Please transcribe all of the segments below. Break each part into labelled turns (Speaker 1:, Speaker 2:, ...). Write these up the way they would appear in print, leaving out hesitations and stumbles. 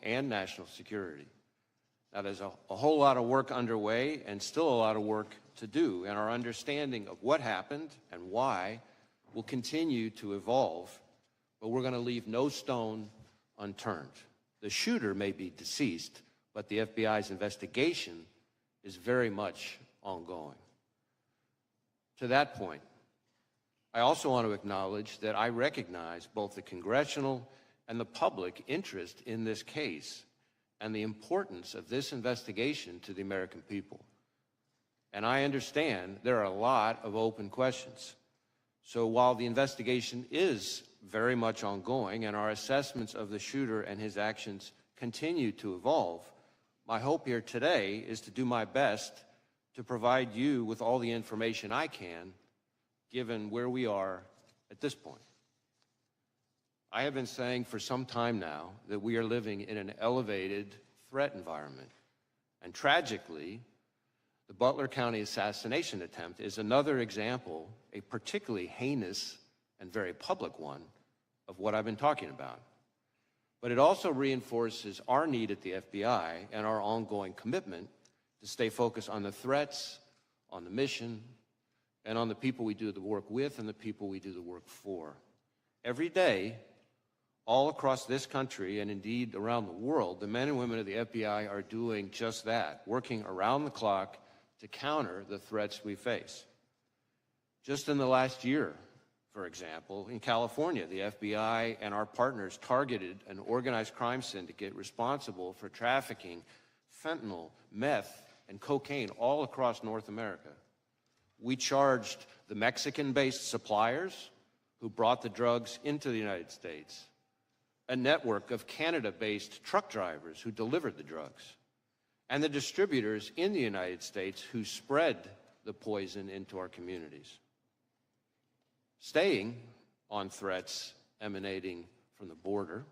Speaker 1: and national security. Now, there's a whole lot of work underway and still a lot of work to do, and our understanding of what happened and why will continue to evolve, but we're going to leave no stone unturned. The shooter may be deceased, but the FBI's investigation is very much ongoing. To that point, I also want to acknowledge that I recognize both the congressional and the public interest in this case and the importance of this investigation to the American people. And I understand there are a lot of open questions. So while the investigation is very much ongoing and our assessments of the shooter and his actions continue to evolve, my hope here today is to do my best to provide you with all the information I can, given where we are at this point. I have been saying for some time now that we are living in an elevated threat environment. And tragically, the Butler County assassination attempt is another example, a particularly heinous and very public one, of what I've been talking about. But it also reinforces our need at the FBI and our ongoing commitment to stay focused on the threats, on the mission, and on the people we do the work with and the people we do the work for. Every day, all across this country and indeed around the world, the men and women of the FBI are doing just that, working around the clock to counter the threats we face. Just in the last year, for example, in California, the FBI and our partners targeted an organized crime syndicate responsible for trafficking fentanyl, meth, and cocaine all across North America. We charged the Mexican-based suppliers who brought the drugs into the United States, a network of Canada-based truck drivers who delivered the drugs, and the distributors in the United States who spread the poison into our communities. Staying on threats emanating from the border,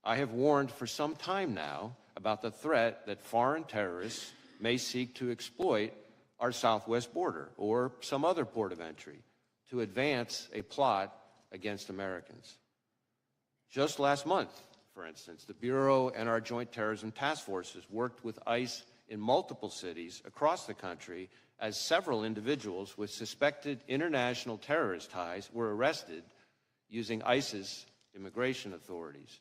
Speaker 1: I have warned for some time now about the threat that foreign terrorists may seek to exploit our southwest border or some other port of entry to advance a plot against Americans. Just last month, for instance, the Bureau and our Joint Terrorism Task Forces worked with ICE in multiple cities across the country as several individuals with suspected international terrorist ties were arrested using ICE's immigration authorities.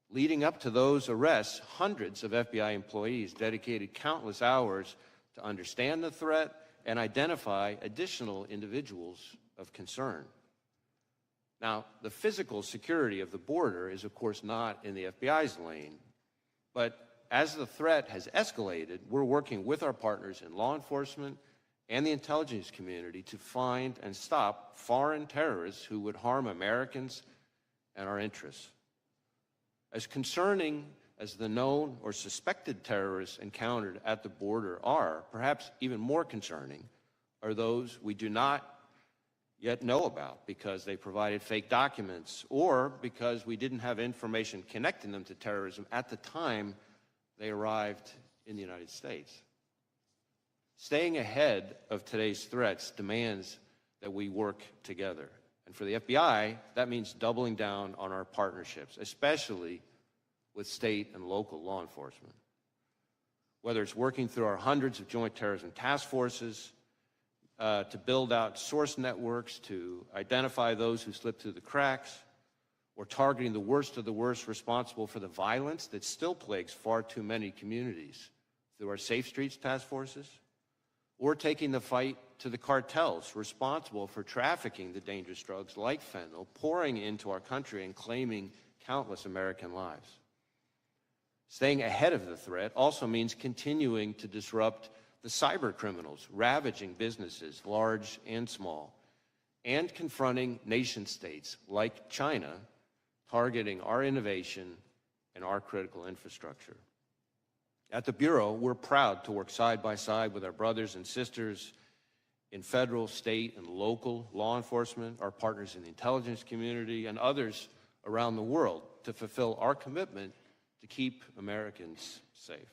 Speaker 1: Leading up to those arrests, hundreds of FBI employees dedicated countless hours to understand the threat and identify additional individuals of concern. Now, the physical security of the border is, of course, not in the FBI's lane, but as the threat has escalated, we're working with our partners in law enforcement and the intelligence community to find and stop foreign terrorists who would harm Americans and our interests. As concerning as the known or suspected terrorists encountered at the border are, perhaps even more concerning are those we do not yet know about because they provided fake documents or because we didn't have information connecting them to terrorism at the time they arrived in the United States. Staying ahead of today's threats demands that we work together. And for the FBI, that means doubling down on our partnerships, especially with state and local law enforcement. Whether it's working through our hundreds of joint terrorism task forces, to build out source networks, to identify those who slip through the cracks, or targeting the worst of the worst responsible for the violence that still plagues far too many communities through our Safe Streets task forces, or taking the fight to the cartels responsible for trafficking the dangerous drugs like fentanyl, pouring into our country and claiming countless American lives. Staying ahead of the threat also means continuing to disrupt the cyber criminals ravaging businesses, large and small, and confronting nation-states like China, targeting our innovation and our critical infrastructure. At the Bureau, we're proud to work side by side with our brothers and sisters in federal, state, and local law enforcement, our partners in the intelligence community, and others around the world to fulfill our commitment to keep Americans safe.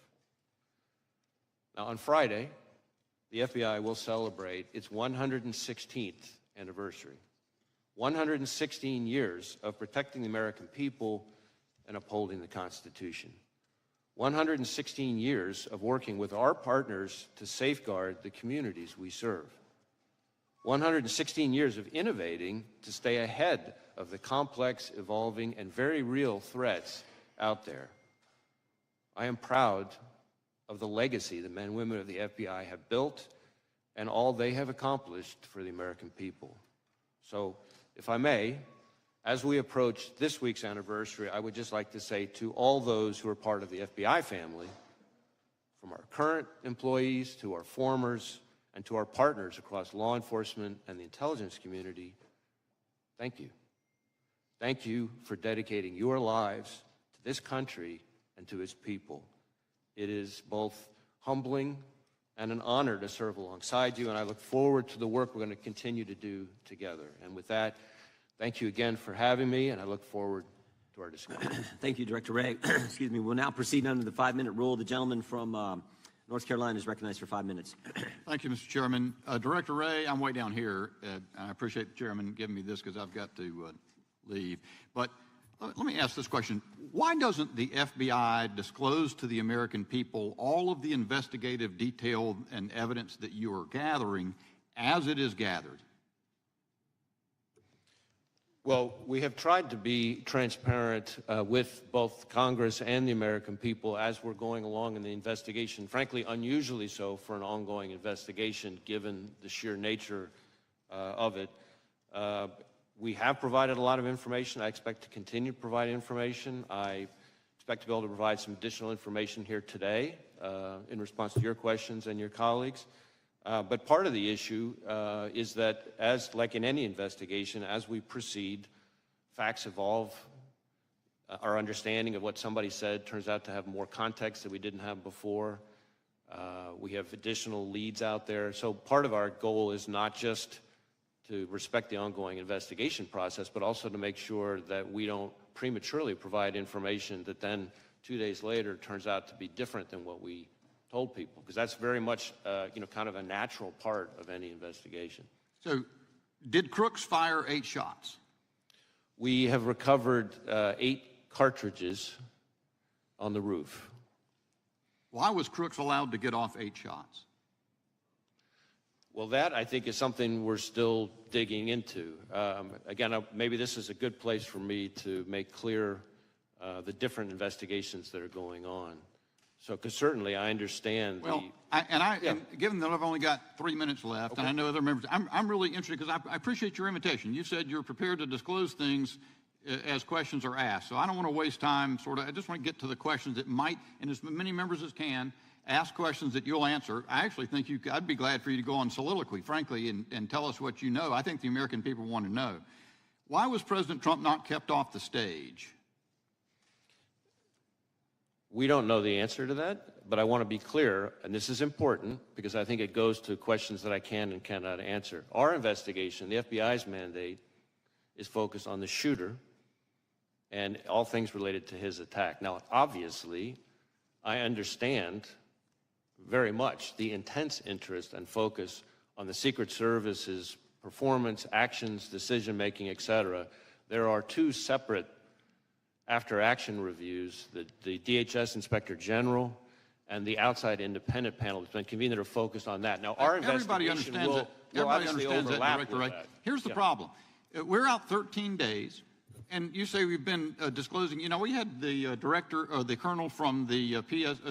Speaker 1: Now, on Friday, the FBI will celebrate its 116th anniversary. 116 years of protecting the American people and upholding the Constitution. 116 years of working with our partners to safeguard the communities we serve. 116 years of innovating to stay ahead of the complex, evolving, and very real threats out there. I am proud of the legacy the men and women of the FBI have built and all they have accomplished for the American people. So, if I may, as we approach this week's anniversary, I would just like to say to all those who are part of the FBI family, from our current employees to our formers and to our partners across law enforcement and the intelligence community, thank you. Thank you for dedicating your lives to this country and to its people. It is both humbling and an honor to serve alongside you, and I look forward to the work we're going to continue to do together. And with that, thank you again for having me, and I look forward to our discussion.
Speaker 2: Thank you, Director Wray. Excuse me. We'll now proceed under the 5-minute rule. The gentleman from North Carolina is recognized for 5 minutes.
Speaker 3: Thank you, Mr. Chairman. Director Wray, I'm way down here. I appreciate the chairman giving me this because I've got to leave. But let me ask this question. Why doesn't the FBI disclose to the American people all of the investigative detail and evidence that you are gathering as it is gathered?
Speaker 1: Well, we have tried to be transparent with both Congress and the American people as we're going along in the investigation, frankly, unusually so for an ongoing investigation, given the sheer nature of it. We have provided a lot of information. I expect to continue to provide information. I expect to be able to provide some additional information here today in response to your questions and your colleagues. But part of the issue is that, as like in any investigation, as we proceed, facts evolve. Our understanding of what somebody said turns out to have more context that we didn't have before. We have additional leads out there. So part of our goal is not just to respect the ongoing investigation process, but also to make sure that we don't prematurely provide information that then 2 days later turns out to be different than what we told people, because that's very much, kind of a natural part of any investigation.
Speaker 3: So, did Crooks fire 8 shots?
Speaker 1: We have recovered 8 cartridges on the roof.
Speaker 3: Why was Crooks allowed to get off 8 shots?
Speaker 1: Well, that, I think, is something we're still digging into. Again, maybe this is a good place for me to make clear the different investigations that are going on. So, because certainly I understand
Speaker 3: and given that I've only got 3 minutes left, okay, and I know other members, I'm really interested because I appreciate your invitation. You said you're prepared to disclose things as questions are asked. So I don't want to waste time, I just want to get to the questions that might, and as many members as can, ask questions that you'll answer. I actually think I'd be glad for you to go on soliloquy, frankly, and tell us what you know. I think the American people want to know. Why was President Trump not kept off the stage?
Speaker 1: We don't know the answer to that, but I want to be clear, and this is important because I think it goes to questions that I can and cannot answer. Our investigation, the FBI's mandate, is focused on the shooter and all things related to his attack. Now, obviously, I understand very much the intense interest and focus on the Secret Service's performance, actions, decision-making, et cetera. There are 2 separate after-action reviews, the DHS Inspector General and the outside independent panel that's been convened that are focused on that. Now, our investigation will obviously overlap with that.
Speaker 3: Here's the problem. We're out 13 days, and you say we've been disclosing. We had the director, or the colonel from the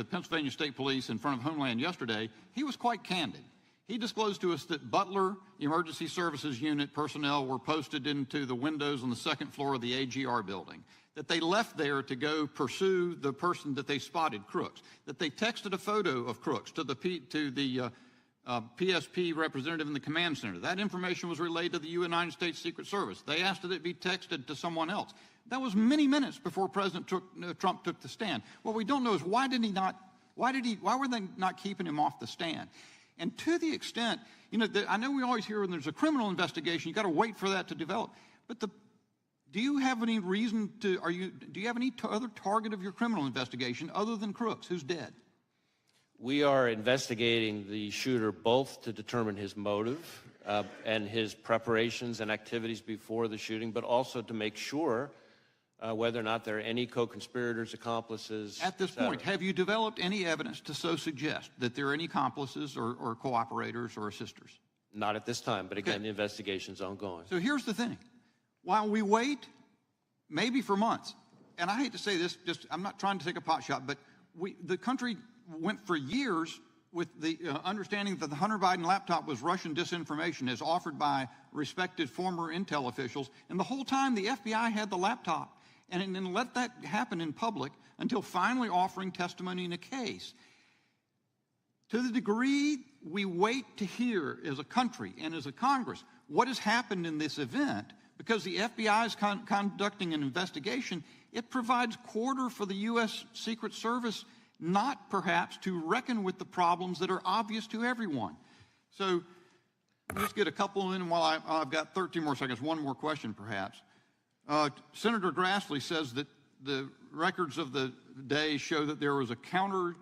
Speaker 3: Pennsylvania State Police in front of Homeland yesterday. He was quite candid. He disclosed to us that Butler Emergency Services Unit personnel were posted into the windows on the 2nd floor of the AGR building, that they left there to go pursue the person that they spotted, Crooks, that they texted a photo of Crooks to the PSP representative in the command center. That information was relayed to the United States Secret Service. They asked that it be texted to someone else. That was many minutes before President Trump took the stand. What we don't know is why were they not keeping him off the stand? And to the extent, I know we always hear when there's a criminal investigation, you got to wait for that to develop. But do you have any reason do you have any other target of your criminal investigation other than Crooks, who's dead?
Speaker 1: We are investigating the shooter both to determine his motive and his preparations and activities before the shooting, but also to make sure whether or not there are any co-conspirators, accomplices.
Speaker 3: At this point, have you developed any evidence to so suggest that there are any accomplices or cooperators or assisters?
Speaker 1: Not at this time, but again,
Speaker 3: Okay.
Speaker 1: the investigation's ongoing.
Speaker 3: So here's the thing. While we wait, maybe for months, and I hate to say this, I'm not trying to take a pot shot, but the country went for years with the understanding that the Hunter Biden laptop was Russian disinformation as offered by respected former intel officials, and the whole time the FBI had the laptop, and then let that happen in public until finally offering testimony in a case. To the degree we wait to hear as a country and as a Congress what has happened in this event, because the FBI is conducting an investigation, it provides quarter for the U.S. Secret Service not perhaps to reckon with the problems that are obvious to everyone. So let's get a couple in while I've got 13 more seconds. One more question, perhaps. Senator Grassley says that the records of the day show that there was a counter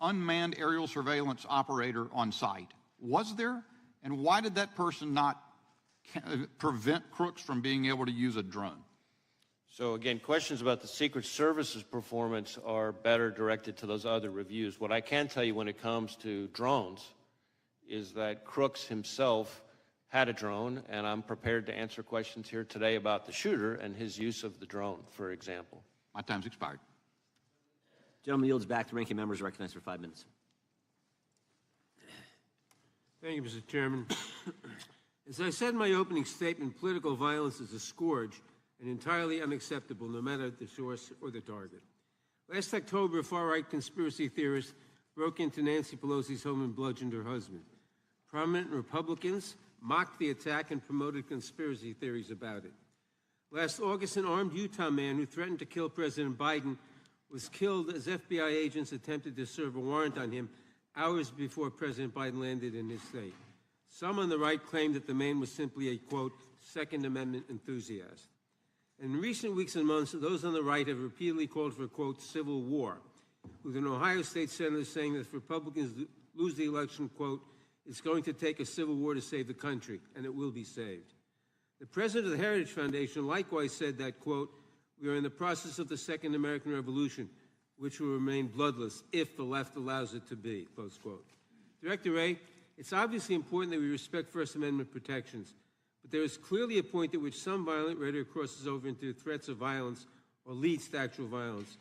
Speaker 3: unmanned aerial surveillance operator on site. Was there? And why did that person not prevent crooks from being able to use a drone?
Speaker 1: So again, questions about the Secret Service's performance are better directed to those other reviews. What I can tell you when it comes to drones is that Crooks himself had a drone, and I'm prepared to answer questions here today about the shooter and his use of the drone, for example.
Speaker 3: My time's expired.
Speaker 2: Gentleman yields back. The ranking member is recognized for 5 minutes.
Speaker 4: Thank you, Mr. Chairman. As I said in my opening statement, political violence is a scourge and entirely unacceptable, no matter the source or the target. Last October, far-right conspiracy theorists broke into Nancy Pelosi's home and bludgeoned her husband. Prominent Republicans mocked the attack and promoted conspiracy theories about it. Last August, an armed Utah man who threatened to kill President Biden was killed as FBI agents attempted to serve a warrant on him hours before President Biden landed in his state. Some on the right claimed that the man was simply a, quote, Second Amendment enthusiast. In recent weeks and months, those on the right have repeatedly called for, quote, civil war, with an Ohio state senator saying that if Republicans lose the election, quote, it's going to take a civil war to save the country, and it will be saved. The president of the Heritage Foundation likewise said that, quote, we are in the process of the Second American Revolution, which will remain bloodless if the left allows it to be, close quote. Director Wray, it's obviously important that we respect First Amendment protections, but there is clearly a point at which some violent rhetoric crosses over into threats of violence or leads to actual violence.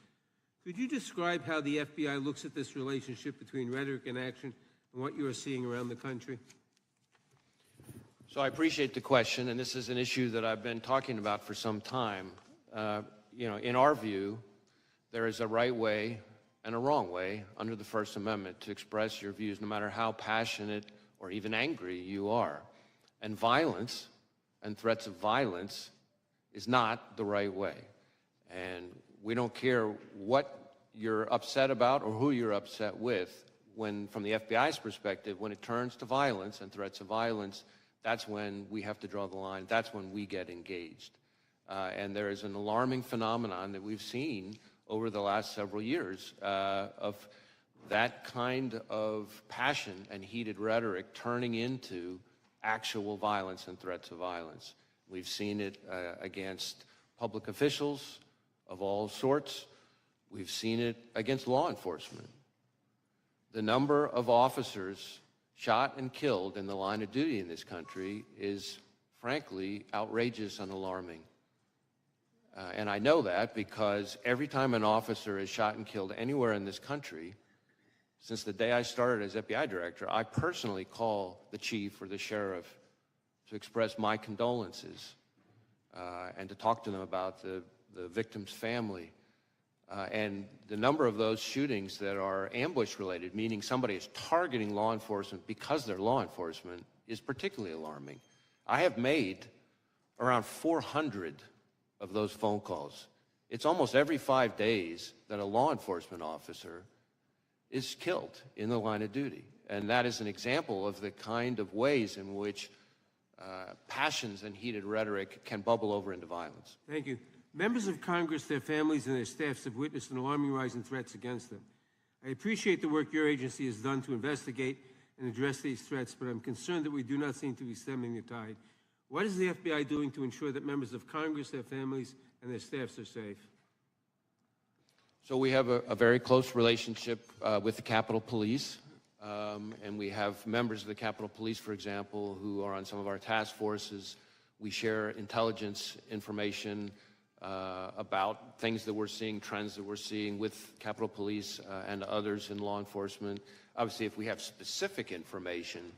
Speaker 4: Could you describe how the FBI looks at this relationship between rhetoric and action and what you are seeing around the country?
Speaker 1: So I appreciate the question, and this is an issue that I've been talking about for some time. In our view, there is a right way and a wrong way under the First Amendment to express your views, no matter how passionate or even angry you are. And violence and threats of violence is not the right way. And we don't care what you're upset about or who you're upset with. When, from the FBI's perspective, when it turns to violence and threats of violence, that's when we have to draw the line. That's when we get engaged. And there is an alarming phenomenon that we've seen over the last several years of that kind of passion and heated rhetoric turning into actual violence and threats of violence. We've seen it against public officials of all sorts. We've seen it against law enforcement. The number of officers shot and killed in the line of duty in this country is, frankly, outrageous and alarming. And I know that because every time an officer is shot and killed anywhere in this country, since the day I started as FBI director, I personally call the chief or the sheriff to express my condolences and to talk to them about the victim's family. And the number of those shootings that are ambush-related, meaning somebody is targeting law enforcement because they're law enforcement, is particularly alarming. I have made around 400 of those phone calls. It's almost every 5 days that a law enforcement officer is killed in the line of duty. And that is an example of the kind of ways in which passions and heated rhetoric can bubble over into violence.
Speaker 4: Thank you. Members of Congress, their families, and their staffs have witnessed an alarming rise in threats against them. I appreciate the work your agency has done to investigate and address these threats, but I'm concerned that we do not seem to be stemming the tide. What is the FBI doing to ensure that members of Congress, their families, and their staffs are safe?
Speaker 1: So we have a very close relationship with the Capitol Police, and we have members of the Capitol Police, for example, who are on some of our task forces. We share intelligence information about things that we're seeing, trends that we're seeing with Capitol Police and others in law enforcement. Obviously, if we have specific information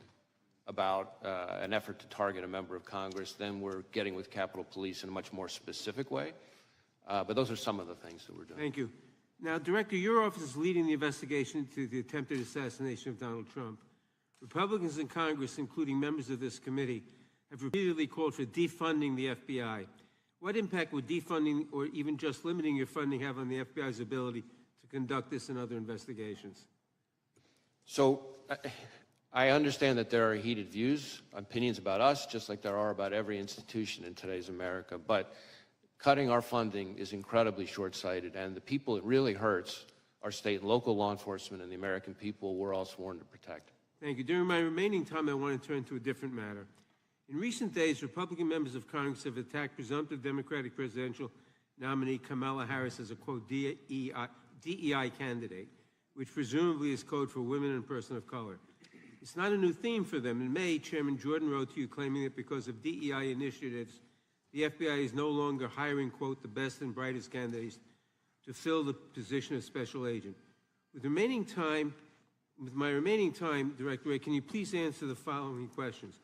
Speaker 1: about an effort to target a member of Congress, then we're getting with Capitol Police in a much more specific way. But those are some of the things that we're doing.
Speaker 4: Thank you. Now, Director, your office is leading the investigation into the attempted assassination of Donald Trump. Republicans in Congress, including members of this committee, have repeatedly called for defunding the FBI. What impact would defunding or even just limiting your funding have on the FBI's ability to conduct this and other investigations?
Speaker 1: So I understand that there are heated views, opinions about us, just like there are about every institution in today's America. But cutting our funding is incredibly short-sighted, and the people it really hurts are state and local law enforcement and the American people we're all sworn to protect.
Speaker 4: Thank you. During my remaining time, I want to turn to a different matter. In recent days, Republican members of Congress have attacked presumptive Democratic presidential nominee Kamala Harris as a, quote, DEI candidate, which presumably is code for women and person of color. It's not a new theme for them. In May, Chairman Jordan wrote to you claiming that because of DEI initiatives, the FBI is no longer hiring, quote, the best and brightest candidates to fill the position of special agent. With my remaining time, Director Wray, can you please answer the following questions?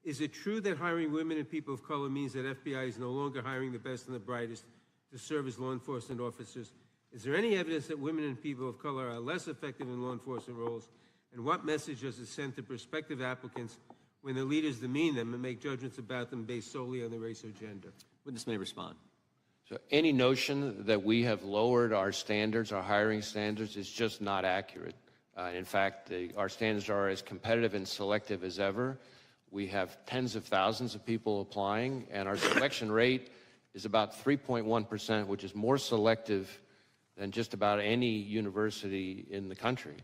Speaker 4: Is it true that hiring women and people of color means that FBI is no longer hiring the best and the brightest to serve as law enforcement officers? Is there any evidence that women and people of color are less effective in law enforcement roles? And what message does it send to prospective applicants when the leaders demean them and make judgments about them based solely on their race or gender?
Speaker 2: Witness may respond.
Speaker 1: So any notion that we have lowered our standards, our hiring standards, is just not accurate. In fact, our standards are as competitive and selective as ever. We have tens of thousands of people applying, and our selection rate is about 3.1%, which is more selective than just about any university in the country.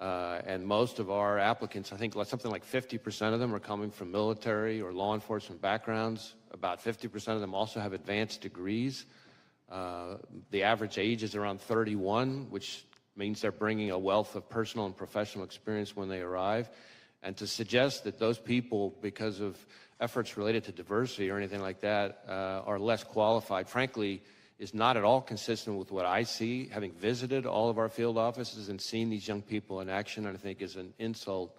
Speaker 1: And most of our applicants, I think something like 50% of them are coming from military or law enforcement backgrounds. About 50% of them also have advanced degrees. The average age is around 31, which means they're bringing a wealth of personal and professional experience when they arrive. And to suggest that those people, because of efforts related to diversity or anything like that, are less qualified, frankly, is not at all consistent with what I see, having visited all of our field offices and seen these young people in action. And I think is an insult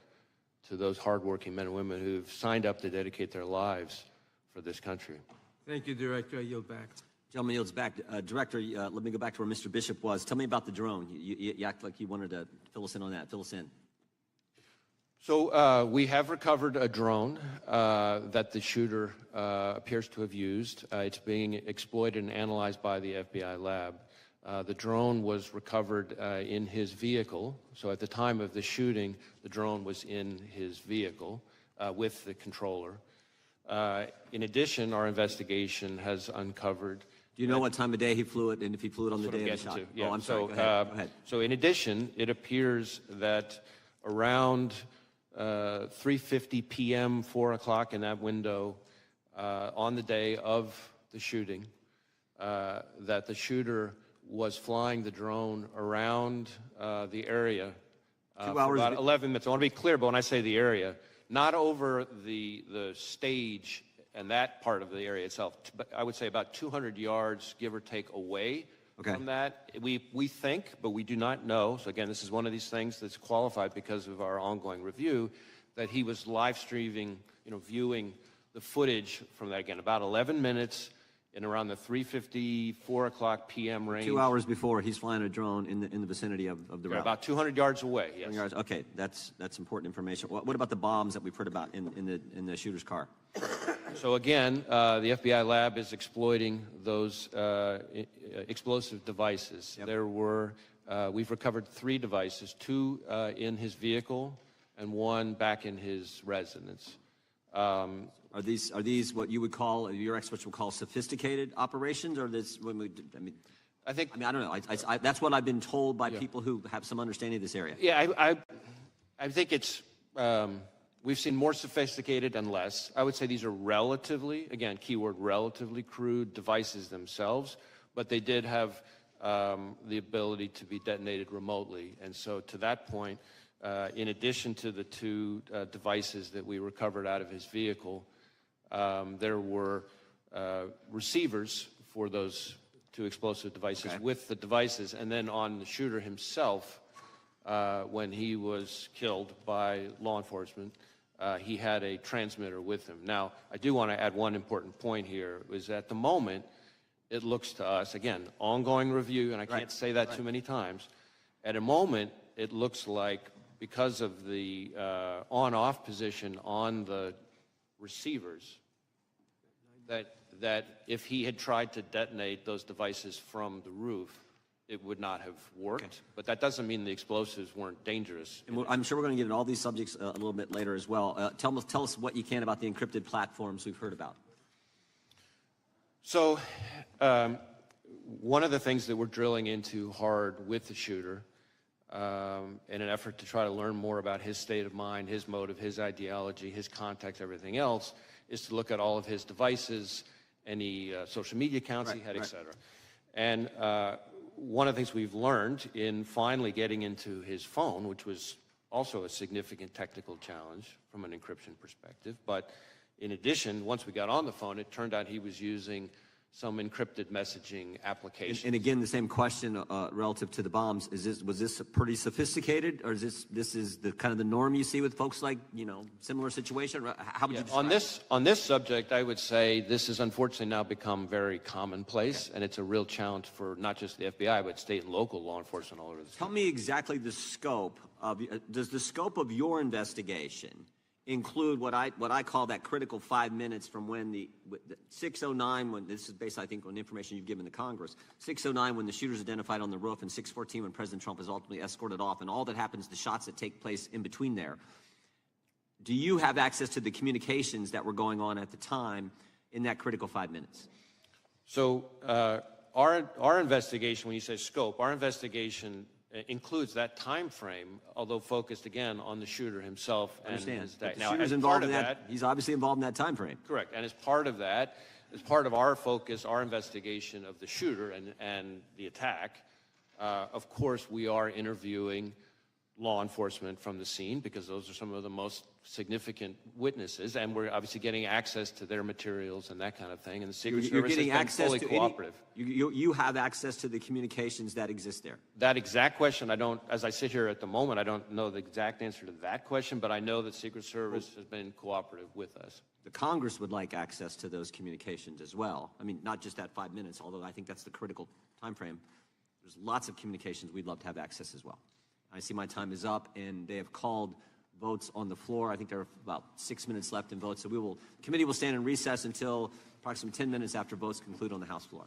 Speaker 1: to those hardworking men and women who've signed up to dedicate their lives for this country.
Speaker 4: Thank you, Director. I yield back.
Speaker 2: Gentleman yields back. Director, let me go back to where Mr. Bishop was. Tell me about the drone. You act like you wanted to fill us in on that. Fill us in.
Speaker 1: So we have recovered a drone that the shooter appears to have used. It's being exploited and analyzed by the FBI lab. The drone was recovered in his vehicle. So at the time of the shooting, the drone was in his vehicle with the controller. In addition, our investigation has uncovered.
Speaker 2: Do you know what time of day he flew it, and if he flew it on the day of the shot?
Speaker 1: Yeah.
Speaker 2: Oh, I'm sorry. Go ahead.
Speaker 1: So in addition, it appears that around 3:50 p.m., 4 o'clock in that window on the day of the shooting, that the shooter was flying the drone around the area
Speaker 2: 2
Speaker 1: for
Speaker 2: hours
Speaker 1: about 11 minutes. I want to be clear, but when I say the area, not over the stage and that part of the area itself, but I would say about 200 yards, give or take, away from that. We think, but we do not know. So again, this is one of these things that's qualified because of our ongoing review, that he was live streaming, viewing the footage from that, again, about 11 minutes in around the 3:50, 4 o'clock p.m. range.
Speaker 2: 2 hours before, he's flying a drone in the vicinity of the route.
Speaker 1: About 200 yards away, yes.
Speaker 2: 200 yards. Okay, that's important information. What about the bombs that we've heard about in the shooter's car?
Speaker 1: So again, the FBI lab is exploiting those explosive devices. Yep. We've recovered 3 devices, 2 in his vehicle and 1 back in his residence.
Speaker 2: Are these what you would call, your experts would call sophisticated operations, or this? I don't know. That's what I've been told by people who have some understanding of this area.
Speaker 1: Yeah, I think it's We've seen more sophisticated and less. I would say these are relatively, again, keyword relatively crude devices themselves, but they did have the ability to be detonated remotely. And so to that point, in addition to the two devices that we recovered out of his vehicle, there were receivers for those two explosive devices with the devices. And then on the shooter himself, when he was killed by law enforcement, he had a transmitter with him. Now, I do want to add one important point here, is at the moment, it looks to us, again, ongoing review, and I can't say that too many times. At a moment, it looks like because of the on-off position on the receivers, that if he had tried to detonate those devices from the roof, it would not have worked. Okay. But that doesn't mean the explosives weren't dangerous.
Speaker 2: And I'm sure we're going to get into all these subjects a little bit later as well. Tell us what you can about the encrypted platforms we've heard about.
Speaker 1: So one of the things that we're drilling into hard with the shooter in an effort to try to learn more about his state of mind, his motive, his ideology, his context, everything else, is to look at all of his devices, any social media accounts he had, et cetera. And one of the things we've learned in finally getting into his phone, which was also a significant technical challenge from an encryption perspective, but in addition, once we got on the phone, it turned out he was using some encrypted messaging application.
Speaker 2: And again, the same question relative to the bombs: was this pretty sophisticated, or is this the kind of the norm you see with folks like similar situation? How would you describe
Speaker 1: on this subject? I would say this has unfortunately now become very commonplace, and it's a real challenge for not just the FBI but state and local law enforcement all over the state.
Speaker 2: Tell me exactly the scope of does the scope of your investigation include what I call that critical 5 minutes from when the 6:09, when this is based, I think, on information you've given to Congress, 6:09 when the shooter's identified on the roof, and 6:14 when President Trump is ultimately escorted off, and all that happens, the shots that take place in between there. Do you have access to the communications that were going on at the time in that critical 5 minutes?
Speaker 1: So our investigation, when you say scope, our investigation includes that time frame, although focused again on the shooter himself and his attack.
Speaker 2: Now, shooter's involved in that. He's obviously involved in that time frame.
Speaker 1: Correct, and as part of that, as part of our focus, our investigation of the shooter and the attack, of course, we are interviewing law enforcement from the scene because those are some of the most significant witnesses, and we're obviously getting access to their materials and that kind of thing. And the Secret Service has been fully cooperative.
Speaker 2: You have access to the communications that exist there.
Speaker 1: That exact question, I don't. As I sit here at the moment, I don't know the exact answer to that question, but I know that Secret Service has been cooperative with us.
Speaker 2: The Congress would like access to those communications as well. I mean, not just that 5 minutes, although I think that's the critical time frame. There's lots of communications we'd love to have access as well. I see my time is up, and they have called votes on the floor. I think there are about 6 minutes left in votes, so the committee will stand in recess until approximately 10 minutes after votes conclude on the House floor.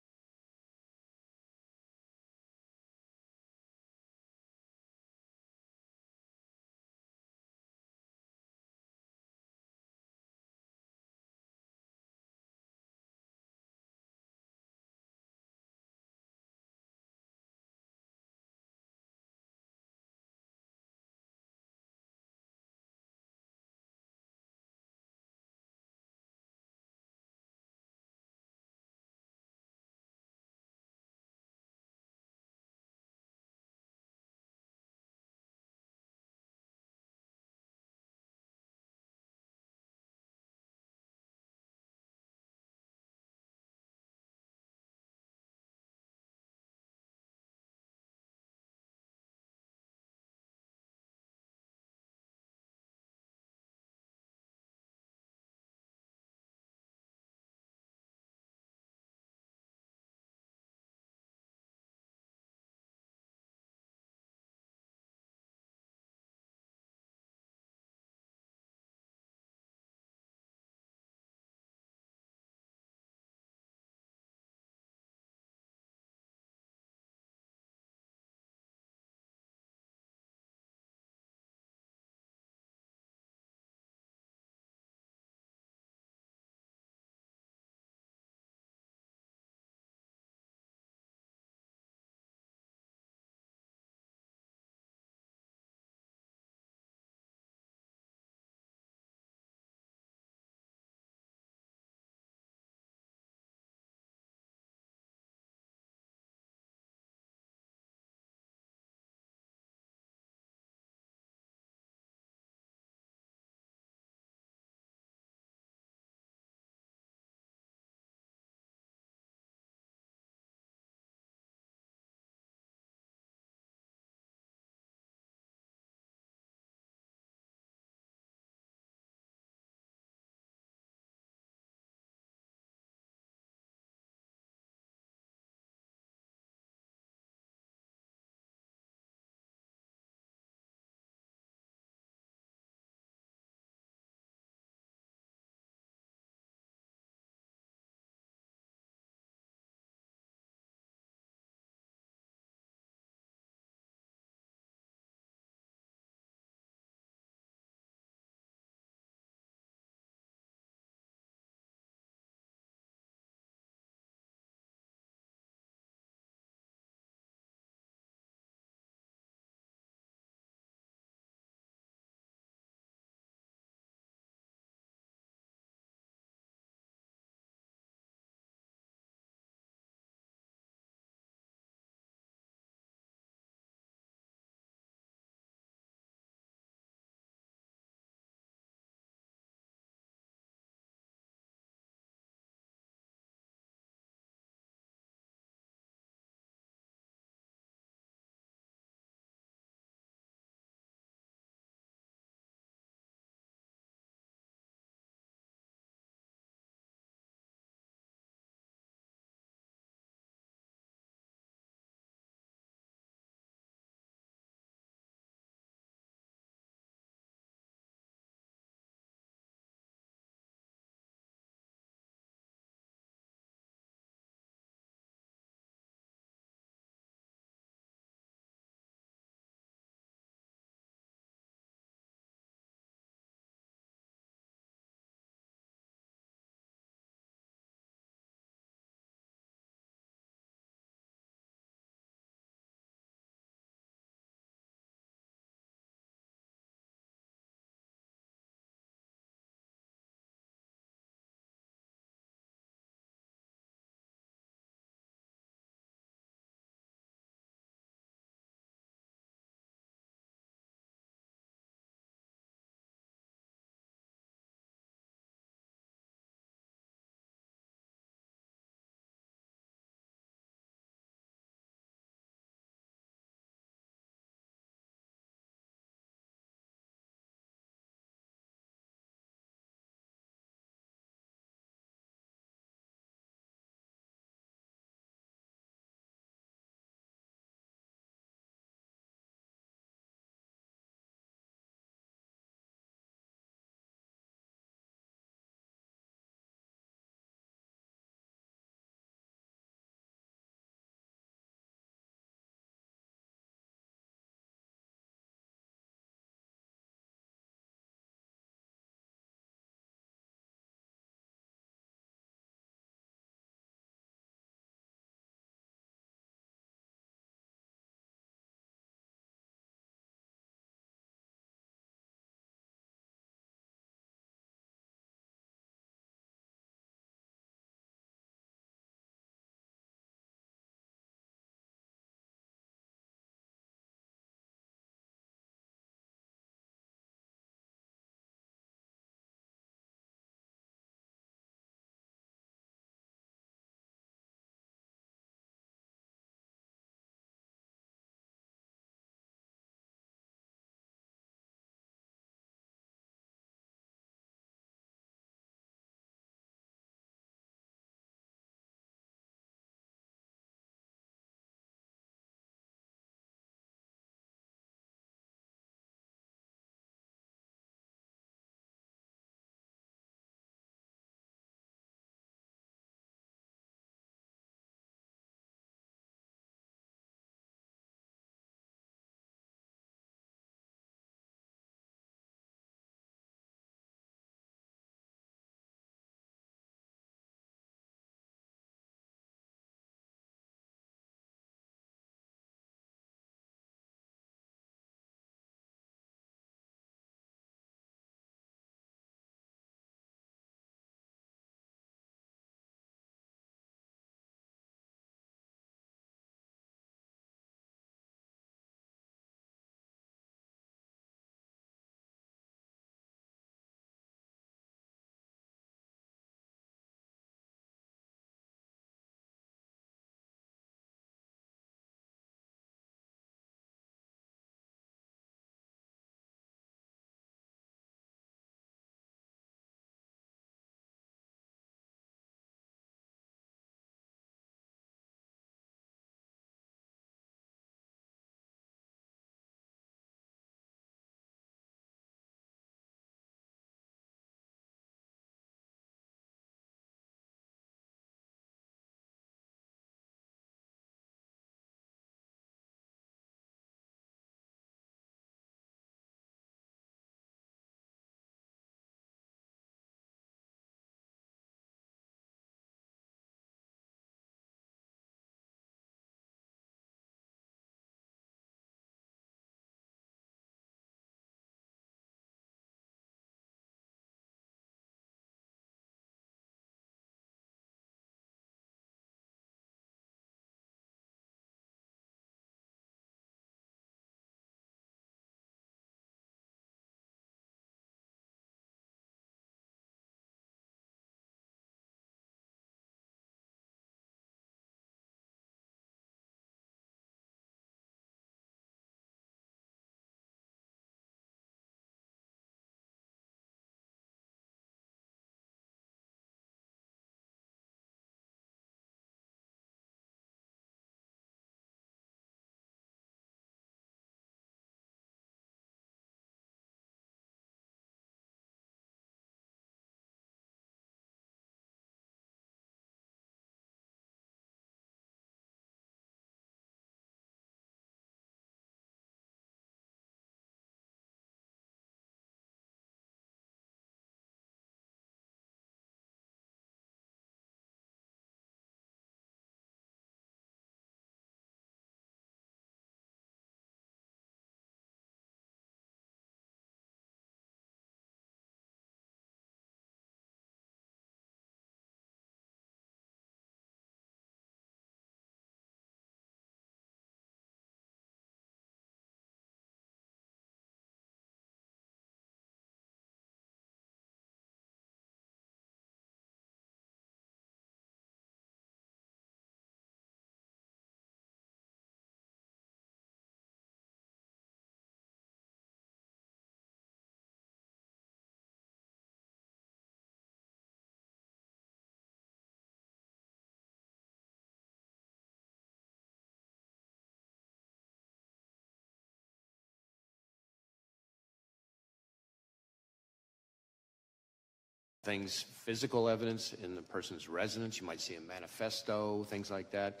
Speaker 1: things, physical evidence in the person's residence. You might see a manifesto, things like that.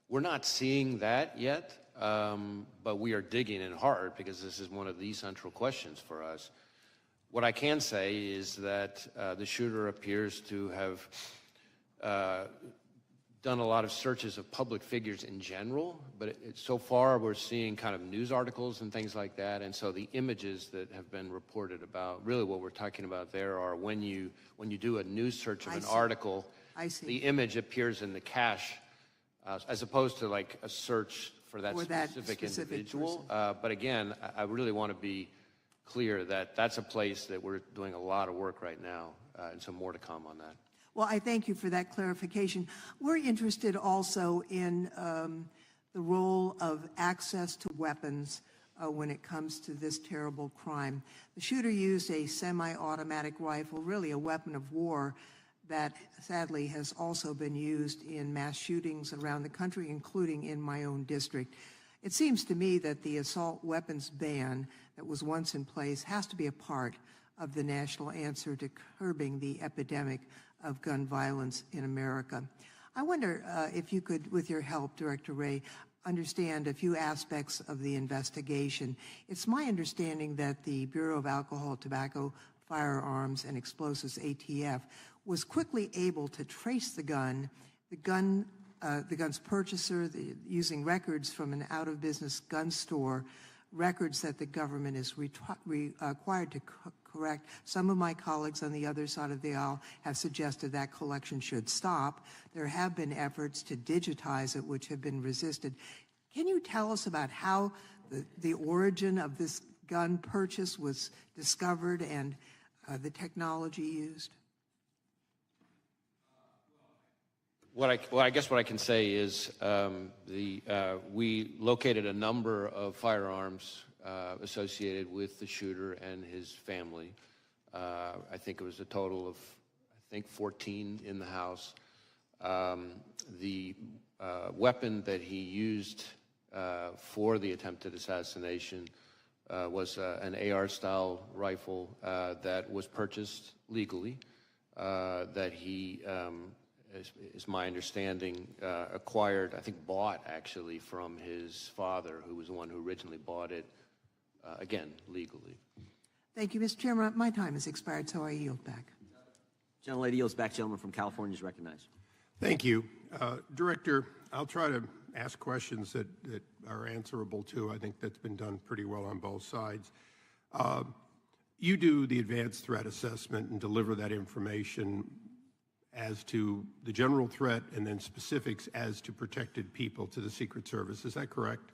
Speaker 1: We're not seeing that yet, but we are digging in hard because this is one of the central questions for us. What I can say is that the shooter appears to have done a lot of searches of public figures in general, but so far we're seeing kind of news articles and things like that, and so the images that have been reported about, really what we're talking about there are when you do a news search of an article, the image appears in the cache, as opposed to like a search for that specific individual. But again, I really want to be clear that that's a place that we're doing a lot of work right now, and some more to come on that.
Speaker 5: Well, I thank you for that clarification. We're interested also in the role of access to weapons when it comes to this terrible crime. The shooter used a semi-automatic rifle, really a weapon of war, that sadly has also been used in mass shootings around the country, including in my own district. It seems to me that the assault weapons ban that was once in place has to be a part of the national answer to curbing the epidemic of gun violence in America. I wonder if you could, with your help, Director Wray, understand a few aspects of the investigation. It's my understanding that the Bureau of Alcohol, Tobacco, Firearms, and Explosives, ATF, was quickly able to trace the gun's purchaser, using records from an out-of-business gun store, records that the government is required to correct. Some of my colleagues on the other side of the aisle have suggested that collection should stop. There have been efforts to digitize it, which have been resisted. Can you tell us about how the origin of this gun purchase was discovered and the technology used?
Speaker 1: I guess what I can say is we located a number of firearms associated with the shooter and his family. I think it was a total of, 14 in the house. The weapon that he used for the attempted assassination was an AR-style rifle that was purchased legally, that he is my understanding, acquired, bought actually from his father, who was the one who originally bought it, again, legally.
Speaker 5: Thank you, Mr. Chairman. My time has expired, so I yield back.
Speaker 2: Gentlelady yields back. Gentleman from California is recognized.
Speaker 6: Thank you. Director, I'll try to ask questions that are answerable too. I think that's been done pretty well on both sides. You do the advanced threat assessment and deliver that information as to the general threat and then specifics as to protected people to the Secret Service. Is that correct?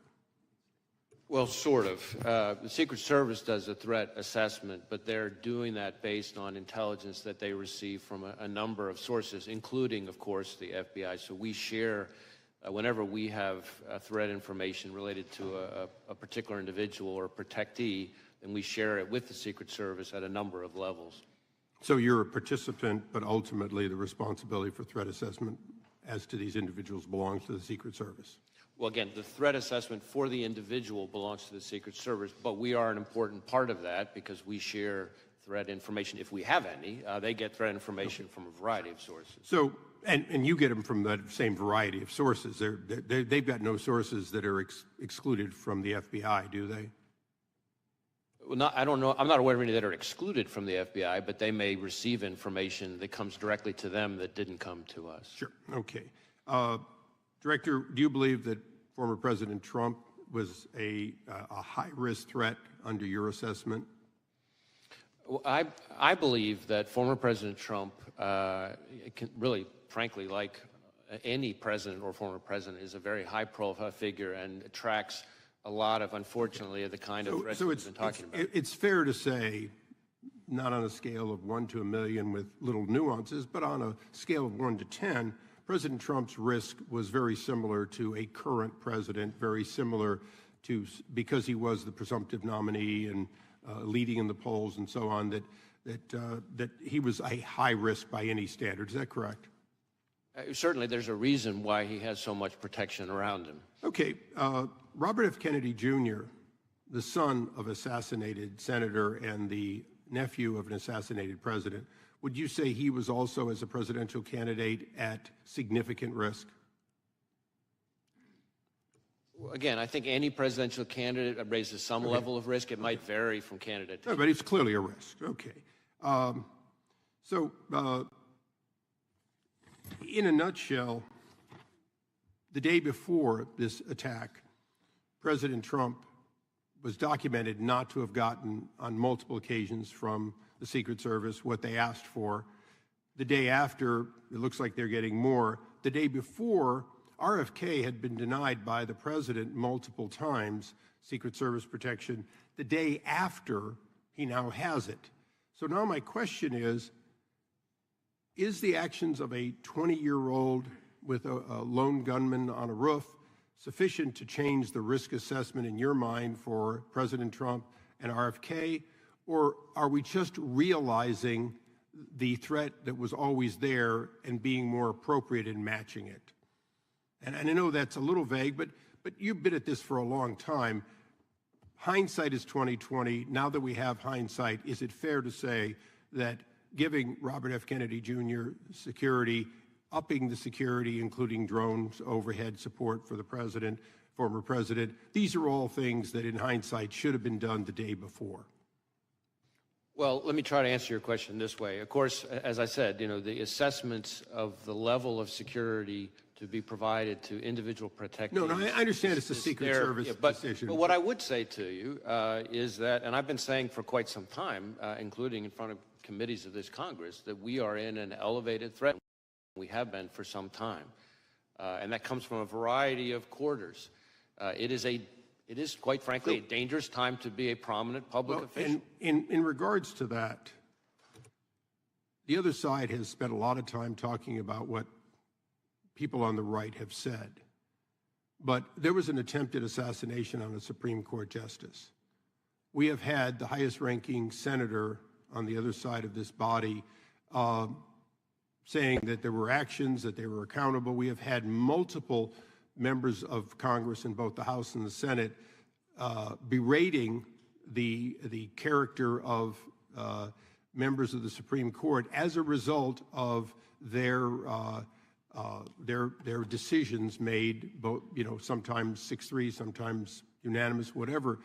Speaker 1: Well, sort of. The Secret Service does a threat assessment, but they're doing that based on intelligence that they receive from a number of sources, including, of course, the FBI. So we share, whenever we have threat information related to a particular individual or protectee, then we share it with the Secret Service at a number of levels.
Speaker 6: So you're a participant, but ultimately the responsibility for threat assessment as to these individuals belongs to the Secret Service.
Speaker 1: Well, again, the threat assessment for the individual belongs to the Secret Service, but we are an important part of that because we share threat information, if we have any. They get threat information from a variety of sources.
Speaker 6: So, and you get them from that same variety of sources. They've got no sources that are excluded from the FBI, do they?
Speaker 1: Well, I don't know. I'm not aware of any that are excluded from the FBI, but they may receive information that comes directly to them that didn't come to us.
Speaker 6: Sure. Okay. Director, do you believe that former President Trump was a high-risk threat under your assessment?
Speaker 1: Well, I believe that former President Trump, really, frankly, like any president or former president, is a very high-profile figure and attracts a lot of, unfortunately, the kind of threats we've been talking about.
Speaker 6: It's fair to say, not on a scale of 1 to a million with little nuances, but on a scale of 1 to 10, President Trump's risk was very similar to a current president, very similar to, because he was the presumptive nominee and leading in the polls and so on, that he was a high risk by any standard. Is that correct?
Speaker 1: Certainly, there's a reason why he has so much protection around him.
Speaker 6: Okay. Robert F. Kennedy Jr., the son of assassinated senator and the nephew of an assassinated president, would you say he was also, as a presidential candidate, at significant risk?
Speaker 1: Again, I think any presidential candidate raises some level of risk. It might vary from candidate to
Speaker 6: No, but it's clearly a risk. Okay. In a nutshell, the day before this attack, President Trump was documented not to have gotten on multiple occasions from the Secret Service what they asked for. The day after, it looks like they're getting more. The day before, RFK had been denied by the president multiple times, Secret Service protection. The day after, he now has it. So now my question is the actions of a 20-year-old with a lone gunman on a roof sufficient to change the risk assessment in your mind for President Trump and RFK? Or are we just realizing the threat that was always there and being more appropriate in matching it? And I know that's a little vague, but you've been at this for a long time. Hindsight is 20/20. Now that we have hindsight, is it fair to say that giving Robert F. Kennedy Jr. security, upping the security, including drones, overhead support for the president, former president, these are all things that in hindsight should have been done the day before?
Speaker 1: Well, let me try to answer your question this way. Of course, as I said, the assessments of the level of security to be provided to individual protectees.
Speaker 6: No, I understand it's a Secret Service decision.
Speaker 1: But what I would say to you is that, and I've been saying for quite some time, including in front of committees of this Congress, that we are in an elevated threat. We have been for some time. And that comes from a variety of quarters. It is, quite frankly, a dangerous time to be a prominent public official.
Speaker 6: And in regards to that, the other side has spent a lot of time talking about what people on the right have said. But there was an attempted assassination on a Supreme Court justice. We have had the highest-ranking senator on the other side of this body saying that there were actions, that they were accountable. We have had multiple members of Congress in both the House and the Senate berating the character of members of the Supreme Court as a result of their decisions made, both, sometimes 6-3, sometimes unanimous, whatever.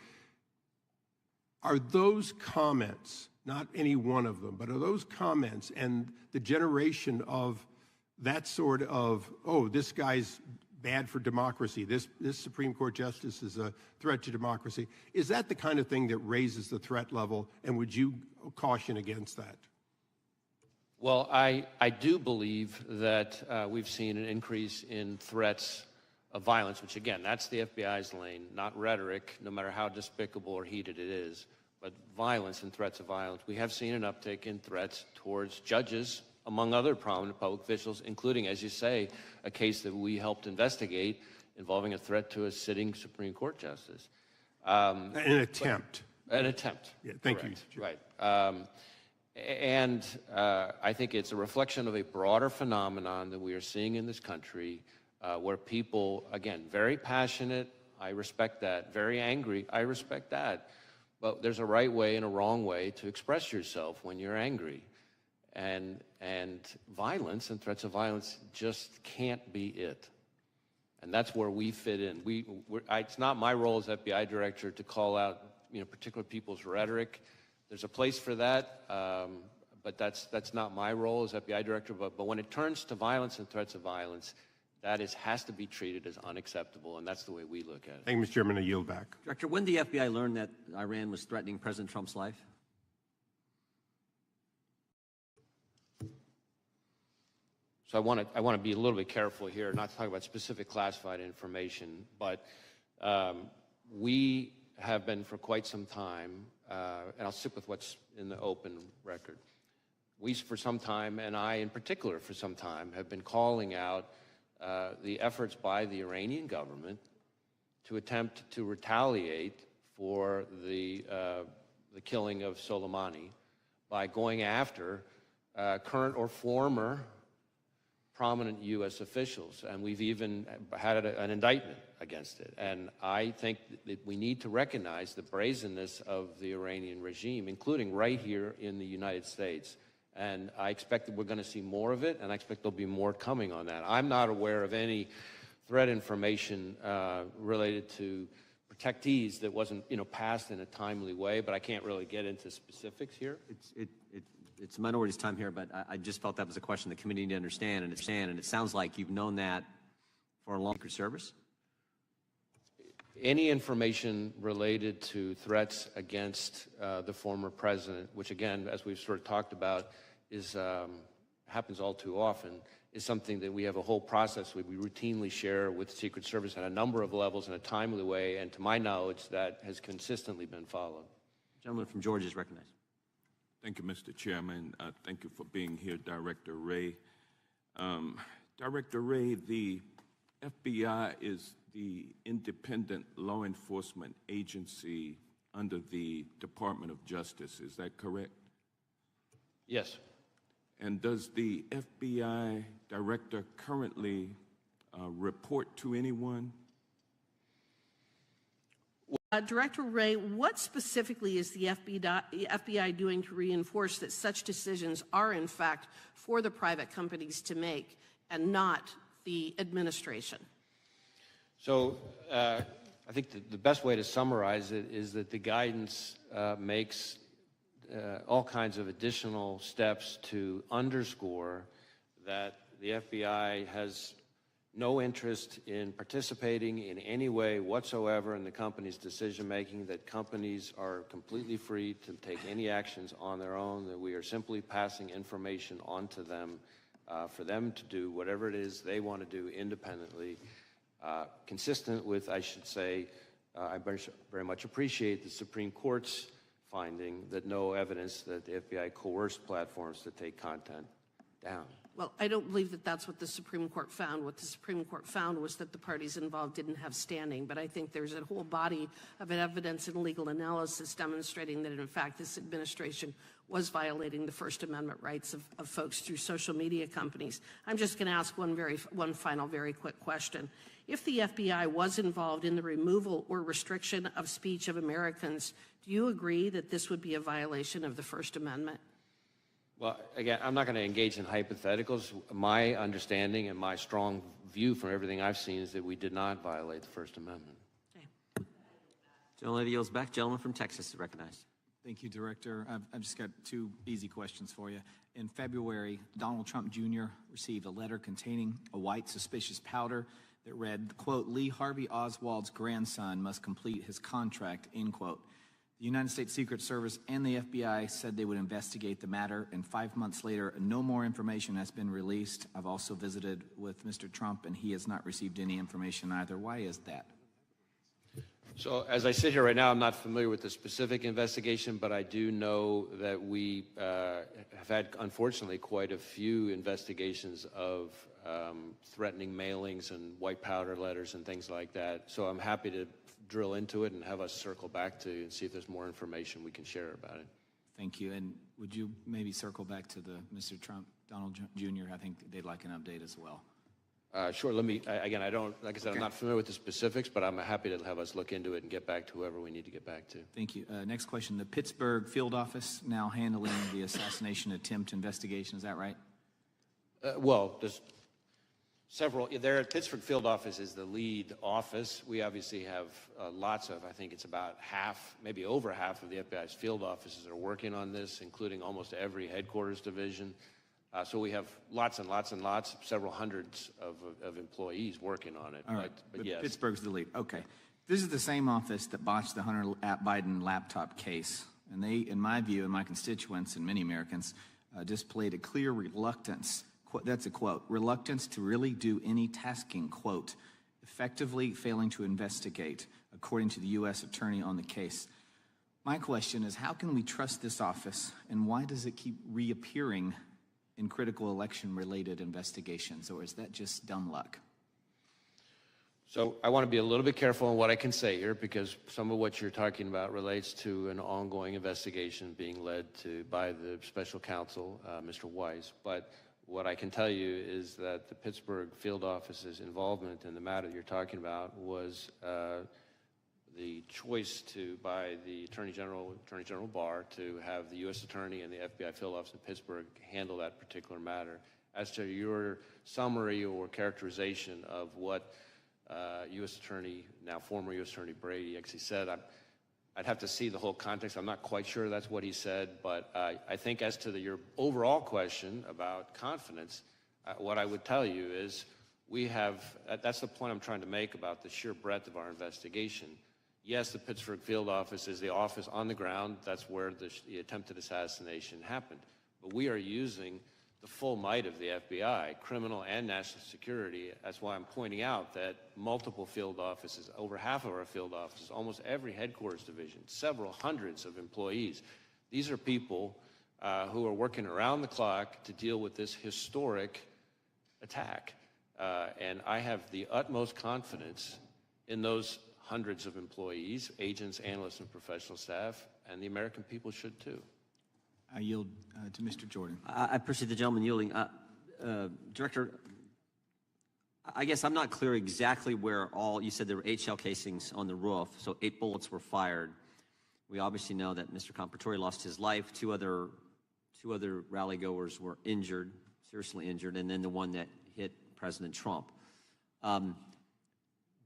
Speaker 6: Are those comments, not any one of them, but are those comments and the generation of that sort of, oh, this guy's bad for democracy, this Supreme Court justice is a threat to democracy, is that the kind of thing that raises the threat level, and would you caution against that?
Speaker 1: Well, I do believe that we've seen an increase in threats of violence, which, again, that's the FBI's lane, not rhetoric, no matter how despicable or heated it is, but violence and threats of violence. We have seen an uptick in threats towards judges, among other prominent public officials, including, as you say, a case that we helped investigate involving a threat to a sitting Supreme Court justice.
Speaker 6: An attempt.
Speaker 1: An attempt.
Speaker 6: Yeah, thank you.
Speaker 1: Right. And I think it's a reflection of a broader phenomenon that we are seeing in this country where people, again, very passionate, I respect that, very angry, I respect that, but there's a right way and a wrong way to express yourself when you're angry. And violence and threats of violence just can't be it. And that's where we fit in. It's not my role as FBI director to call out particular people's rhetoric. There's a place for that, but that's not my role as FBI director. But when it turns to violence and threats of violence, that has to be treated as unacceptable, and that's the way we look at it.
Speaker 6: Thank you, Mr. Chairman. I yield back.
Speaker 2: Director, when did the FBI learn that Iran was threatening President Trump's life?
Speaker 1: So I want to be a little bit careful here, not to talk about specific classified information, but we have been for quite some time, and I'll stick with what's in the open record. We, for some time, and I in particular for some time, have been calling out the efforts by the Iranian government to attempt to retaliate for the killing of Soleimani by going after current or former prominent U.S. officials, and we've even had an indictment against it. And I think that we need to recognize the brazenness of the Iranian regime, including right here in the United States, And I expect that we're going to see more of it, and I expect there'll be more coming on that. I'm not aware of any threat information related to protectees that wasn't, passed in a timely way, but I can't really get into specifics here.
Speaker 2: It's the minority's time here, but I just felt that was a question the committee needed to understand, and it sounds like you've known that for a long Secret Service.
Speaker 1: Any information related to threats against the former president, which again, as we've sort of talked about, is happens all too often, is something that we have a whole process we routinely share with the Secret Service at a number of levels in a timely way, and to my knowledge, that has consistently been followed.
Speaker 2: Gentleman from Georgia is recognized.
Speaker 7: Thank you, Mr. Chairman. Thank you for being here, Director Wray. Director Wray, the FBI is the independent law enforcement agency under the Department of Justice. Is that correct?
Speaker 1: Yes.
Speaker 7: And does the FBI director currently report to anyone?
Speaker 8: Director Wray, what specifically is the FBI doing to reinforce that such decisions are, in fact, for the private companies to make and not the administration?
Speaker 1: So I think the best way to summarize it is that the guidance makes all kinds of additional steps to underscore that the FBI has no interest in participating in any way whatsoever in the company's decision-making, that companies are completely free to take any actions on their own, that we are simply passing information on to them for them to do whatever it is they want to do independently, consistent with, I should say, I very much appreciate the Supreme Court's finding that no evidence that the FBI coerced platforms to take content down.
Speaker 8: Well, I don't believe that that's what the Supreme Court found. What the Supreme Court found was that the parties involved didn't have standing, but I think there's a whole body of evidence and legal analysis demonstrating that, in fact, this administration was violating the First Amendment rights of folks through social media companies. I'm just going to ask one final very quick question. If the FBI was involved in the removal or restriction of speech of Americans, do you agree that this would be a violation of the First Amendment?
Speaker 1: Well, again, I'm not going to engage in hypotheticals. My understanding and my strong view from everything I've seen is that we did not violate the First Amendment.
Speaker 8: Okay.
Speaker 2: Gentleman yields back. Gentleman from Texas is recognized.
Speaker 9: Thank you, Director. I've just got two easy questions for you. In February, Donald Trump Jr. received a letter containing a white suspicious powder that read, quote, Lee Harvey Oswald's grandson must complete his contract, end quote. The United States Secret Service and the FBI said they would investigate the matter, and 5 months later, no more information has been released. I've also visited with Mr. Trump, and he has not received any information either. Why is that?
Speaker 1: So as I sit here right now, I'm not familiar with the specific investigation, but I do know that we have had, unfortunately, quite a few investigations of threatening mailings and white powder letters and things like that. So I'm happy to drill into it and have us circle back to and see if there's more information we can share about it.
Speaker 9: Thank you. And would you maybe circle back to the Mr. Trump, Donald Jr.? I think they'd like an update as well.
Speaker 1: Sure. Let me, again, I don't, like I said, I'm not familiar with the specifics, but I'm happy to have us look into it and get back to whoever we need to get back to.
Speaker 9: Thank you. Next question. The Pittsburgh field office now handling the assassination attempt investigation. Is that right?
Speaker 1: Well, there's several. There at Pittsburgh field office is the lead office. We obviously have lots of, I think it's about half, maybe over half of the FBI's field offices are working on this, including almost every headquarters division. So we have lots and lots and lots, several hundreds of employees working on it.
Speaker 9: All right.
Speaker 1: But yes.
Speaker 9: Pittsburgh's the lead. Okay. This is the same office that botched the Hunter Biden laptop case. And they, in my view, and my constituents and many Americans, displayed a clear reluctance. That's a quote. Reluctance to really do any tasking, quote, effectively failing to investigate, according to the U.S. attorney on the case. My question is, how can we trust this office, and why does it keep reappearing in critical election-related investigations, or is that just dumb luck?
Speaker 1: So I want to be a little bit careful on what I can say here, because some of what you're talking about relates to an ongoing investigation being led by the special counsel, Mr. Weiss. But what I can tell you is that the Pittsburgh field office's involvement in the matter you're talking about was the choice by the Attorney General Barr to have the U.S. Attorney and the FBI field office in Pittsburgh handle that particular matter. As to your summary or characterization of what U.S. Attorney, now former U.S. Attorney Brady actually said, I'd have to see the whole context. I'm not quite sure that's what he said, but I think as to your overall question about confidence, what I would tell you is that's the point I'm trying to make about the sheer breadth of our investigation. Yes, the Pittsburgh field office is the office on the ground. That's where the attempted assassination happened. But we are using the full might of the FBI, criminal and national security. That's why I'm pointing out that multiple field offices, over half of our field offices, almost every headquarters division, several hundreds of employees. These are people who are working around the clock to deal with this historic attack. And I have the utmost confidence in those hundreds of employees, agents, analysts, and professional staff, and the American people should too.
Speaker 9: I yield to Mr. Jordan.
Speaker 2: I appreciate the gentleman yielding. Director, I guess I'm not clear exactly where you said there were 8 shell casings on the roof, so 8 bullets were fired. We obviously know that Mr. Comparatori lost his life. Two other rally-goers were injured, seriously injured, and then the one that hit President Trump.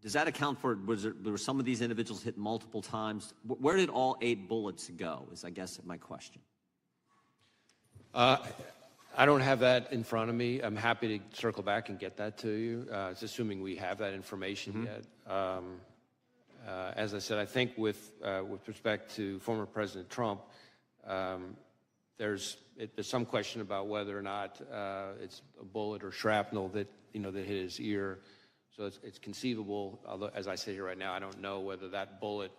Speaker 2: Does that account for, were some of these individuals hit multiple times? Where did all 8 bullets go, is I guess my question.
Speaker 1: I don't have that in front of me. I'm happy to circle back and get that to you. It's assuming we have that information yet. As I said, I think with respect to former President Trump, there's some question about whether or not it's a bullet or shrapnel that hit his ear. So it's conceivable. Although, as I say here right now, I don't know whether that bullet,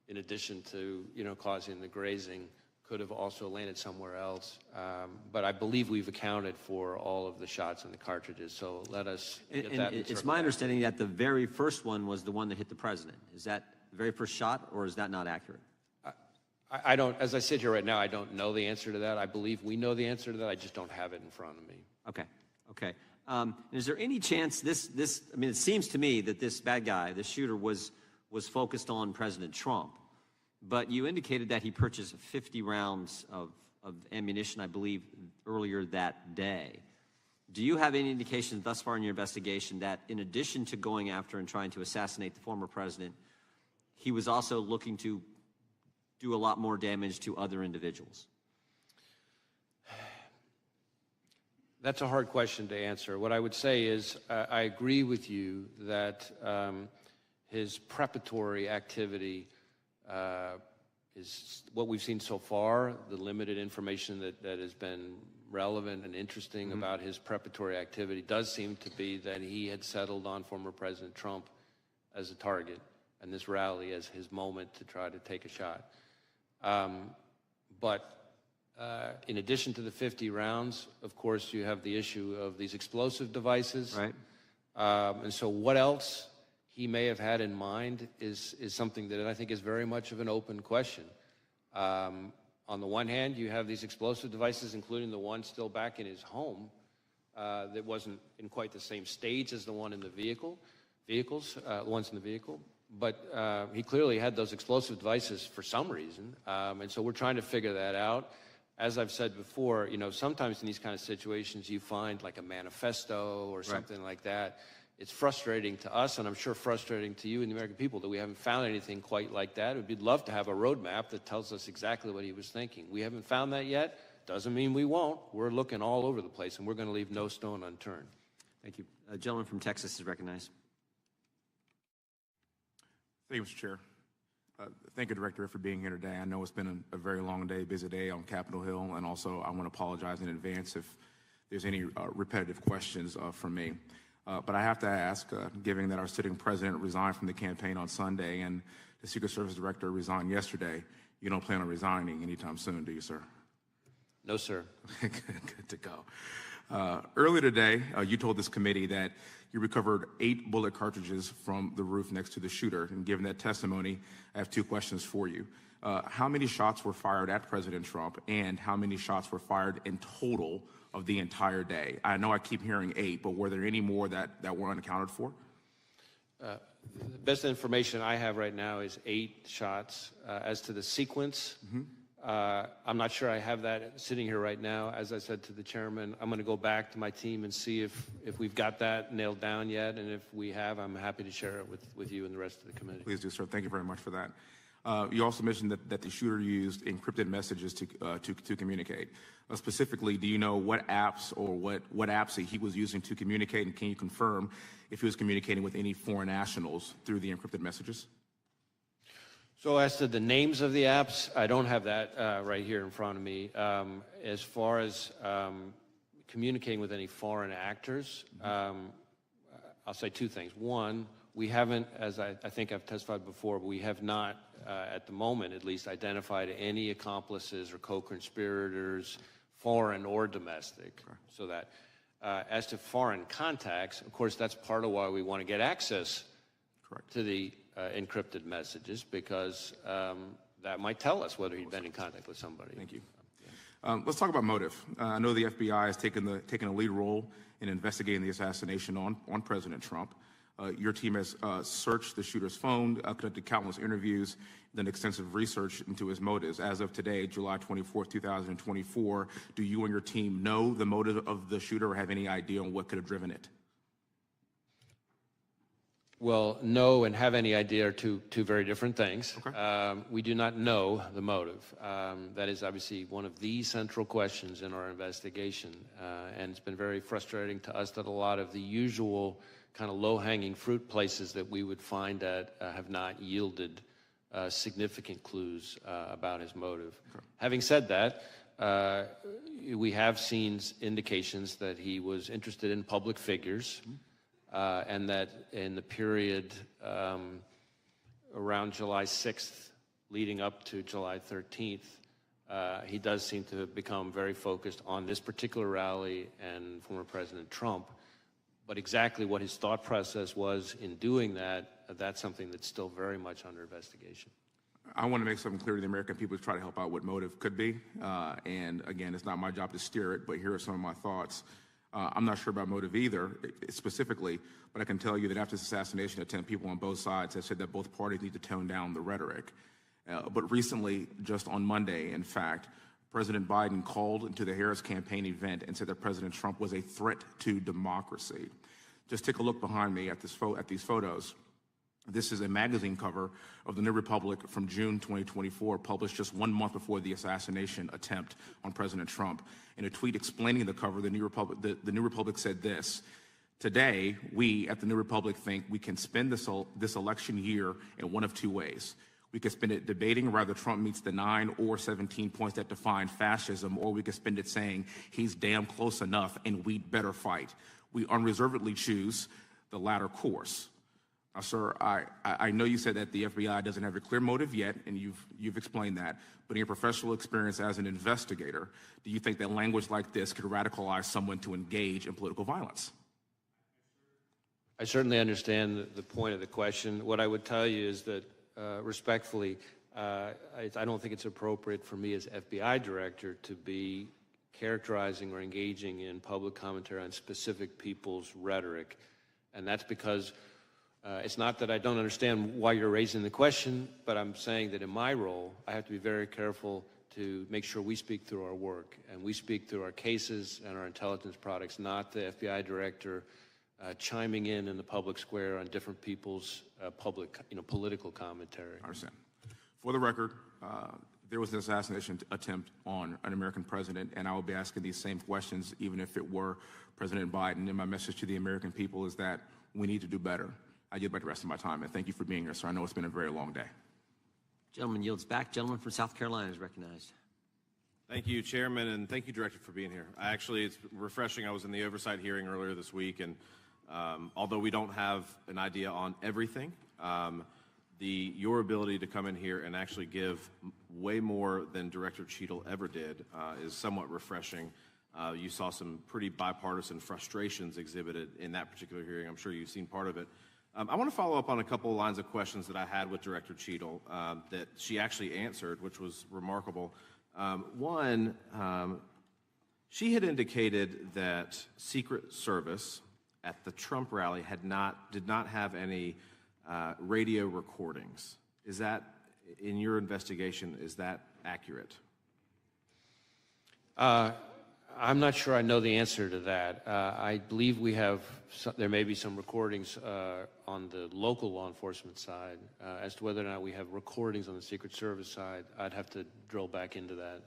Speaker 1: in addition to causing the grazing, could have also landed somewhere else. But I believe we've accounted for all of the shots and the cartridges. So let us get that.
Speaker 2: It's my understanding that the very first one was the one that hit the president. Is that the very first shot, or is that not accurate?
Speaker 1: I don't, as I sit here right now, I don't know the answer to that. I believe we know the answer to that. I just don't have it in front of me.
Speaker 2: Okay. Is there any chance I mean, it seems to me that this bad guy, the shooter, was focused on President Trump, but you indicated that he purchased 50 rounds of ammunition, I believe, earlier that day. Do you have any indication thus far in your investigation that in addition to going after and trying to assassinate the former president, he was also looking to do a lot more damage to other individuals?
Speaker 1: That's a hard question to answer. What I would say is I agree with you that his preparatory activity is what we've seen so far, the limited information that has been relevant and interesting about his preparatory activity does seem to be that he had settled on former President Trump as a target and this rally as his moment to try to take a shot. But in addition to the 50 rounds, of course, you have the issue of these explosive devices.
Speaker 2: Right.
Speaker 1: And so what else he may have had in mind is something that I think is very much of an open question. On the one hand, you have these explosive devices, including the one still back in his home that wasn't in quite the same stage as the one in the the ones in the vehicle. But he clearly had those explosive devices for some reason. And so we're trying to figure that out. As I've said before, sometimes in these kind of situations, you find like a manifesto or something like that. It's frustrating to us, and I'm sure frustrating to you and the American people, that we haven't found anything quite like that. We'd love to have a roadmap that tells us exactly what he was thinking. We haven't found that yet. Doesn't mean we won't. We're looking all over the place, and we're going to leave no stone unturned.
Speaker 2: Thank you. A gentleman from Texas is recognized.
Speaker 10: Thank you, Mr. Chair. Thank you, Director, for being here today. I know it's been a very long day, busy day on Capitol Hill, and also I want to apologize in advance if there's any repetitive questions from me. But I have to ask, given that our sitting president resigned from the campaign on Sunday and the Secret Service Director resigned yesterday, you don't plan on resigning anytime soon, do you, sir?
Speaker 1: No, sir.
Speaker 10: Good to go. Earlier today, you told this committee that you recovered 8 bullet cartridges from the roof next to the shooter. And given that testimony, I have 2 questions for you. How many shots were fired at President Trump, and how many shots were fired in total of the entire day? I know I keep hearing 8, but were there any more that were unaccounted for?
Speaker 1: The best information I have right now is 8 shots. As to the sequence, I'm not sure I have that sitting here right now. As I said to the chairman, I'm going to go back to my team and see if we've got that nailed down yet. And if we have, I'm happy to share it with you and the rest of the committee.
Speaker 10: Please do, sir. Thank you very much for that. You also mentioned that the shooter used encrypted messages to communicate. Specifically, do you know what apps or what apps he was using to communicate, and can you confirm if he was communicating with any foreign nationals through the encrypted messages?
Speaker 1: So as to the names of the apps, I don't have that right here in front of me. As far as communicating with any foreign actors, I'll say 2 things. One, we haven't, as I think I've testified before, but we have not, at the moment at least, identified any accomplices or co-conspirators, foreign or domestic. Okay. So that, as to foreign contacts, of course, that's part of why we want to get access to the encrypted messages, because that might tell us whether he'd been in contact with somebody.
Speaker 10: Thank you. Let's talk about motive. I know the FBI has taken a lead role in investigating the assassination on President Trump. Your team has searched the shooter's phone, conducted countless interviews, done extensive research into his motives. As of today, July 24th, 2024, do you and your team know the motive of the shooter or have any idea on what could have driven it?
Speaker 1: Well, know and have any idea are two very different things.
Speaker 10: Okay.
Speaker 1: We do not know the motive. That is obviously one of the central questions in our investigation. And it's been very frustrating to us that a lot of the usual kind of low-hanging fruit places that we would find at have not yielded significant clues about his motive. Okay. Having said that, we have seen indications that he was interested in public figures. And that in the period around July 6th, leading up to July 13th, he does seem to have become very focused on this particular rally and former President Trump. But exactly what his thought process was in doing that, that's something that's still very much under investigation.
Speaker 10: I want to make something clear to the American people to try to help out what motive could be. And again, it's not my job to steer it, but here are some of my thoughts. I'm not sure about motive either, specifically, but I can tell you that after this assassination attempt, people on both sides have said that both parties need to tone down the rhetoric. But recently, just on Monday, in fact, President Biden called into the Harris campaign event and said that President Trump was a threat to democracy. Just take a look behind me at these photos. This is a magazine cover of the New Republic from June 2024, published just 1 month before the assassination attempt on President Trump. In a tweet explaining the cover, the New Republic said this: "Today, we at the New Republic think we can spend this election year in one of 2 ways. We could spend it debating whether Trump meets the 9 or 17 points that define fascism, or we could spend it saying he's damn close enough and we'd better fight. We unreservedly choose the latter course." Now, sir, I know you said that the FBI doesn't have a clear motive yet, and you've explained that, but in your professional experience as an investigator, do you think that language like this could radicalize someone to engage in political violence?
Speaker 1: I certainly understand the point of the question. What I would tell you is that, respectfully, I don't think it's appropriate for me as FBI director to be characterizing or engaging in public commentary on specific people's rhetoric. And that's because it's not that I don't understand why you're raising the question, but I'm saying that in my role, I have to be very careful to make sure we speak through our work and we speak through our cases and our intelligence products, not the FBI director chiming in the public square on different people's political commentary.
Speaker 10: I understand. For the record, there was an assassination attempt on an American president, and I will be asking these same questions even if it were President Biden. And my message to the American people is that we need to do better. I yield back the rest of my time, and thank you for being here, sir. I know it's been a very long day.
Speaker 2: Gentleman yields back. Gentleman from South Carolina is recognized.
Speaker 11: Thank you, Chairman, and thank you, Director, for being here. It's refreshing. I was in the oversight hearing earlier this week, and although we don't have an idea on everything, your ability to come in here and actually give way more than Director Cheadle ever did is somewhat refreshing. You saw some pretty bipartisan frustrations exhibited in that particular hearing. I'm sure you've seen part of it. I want to follow up on a couple of lines of questions that I had with Director Cheadle that she actually answered, which was remarkable. One, she had indicated that Secret Service at the Trump rally did not have any radio recordings. Is that, in your investigation, is that accurate?
Speaker 1: I'm not sure I know the answer to that. I believe there may be some recordings on the local law enforcement side. As to whether or not we have recordings on the Secret Service side, I'd have to drill back into that.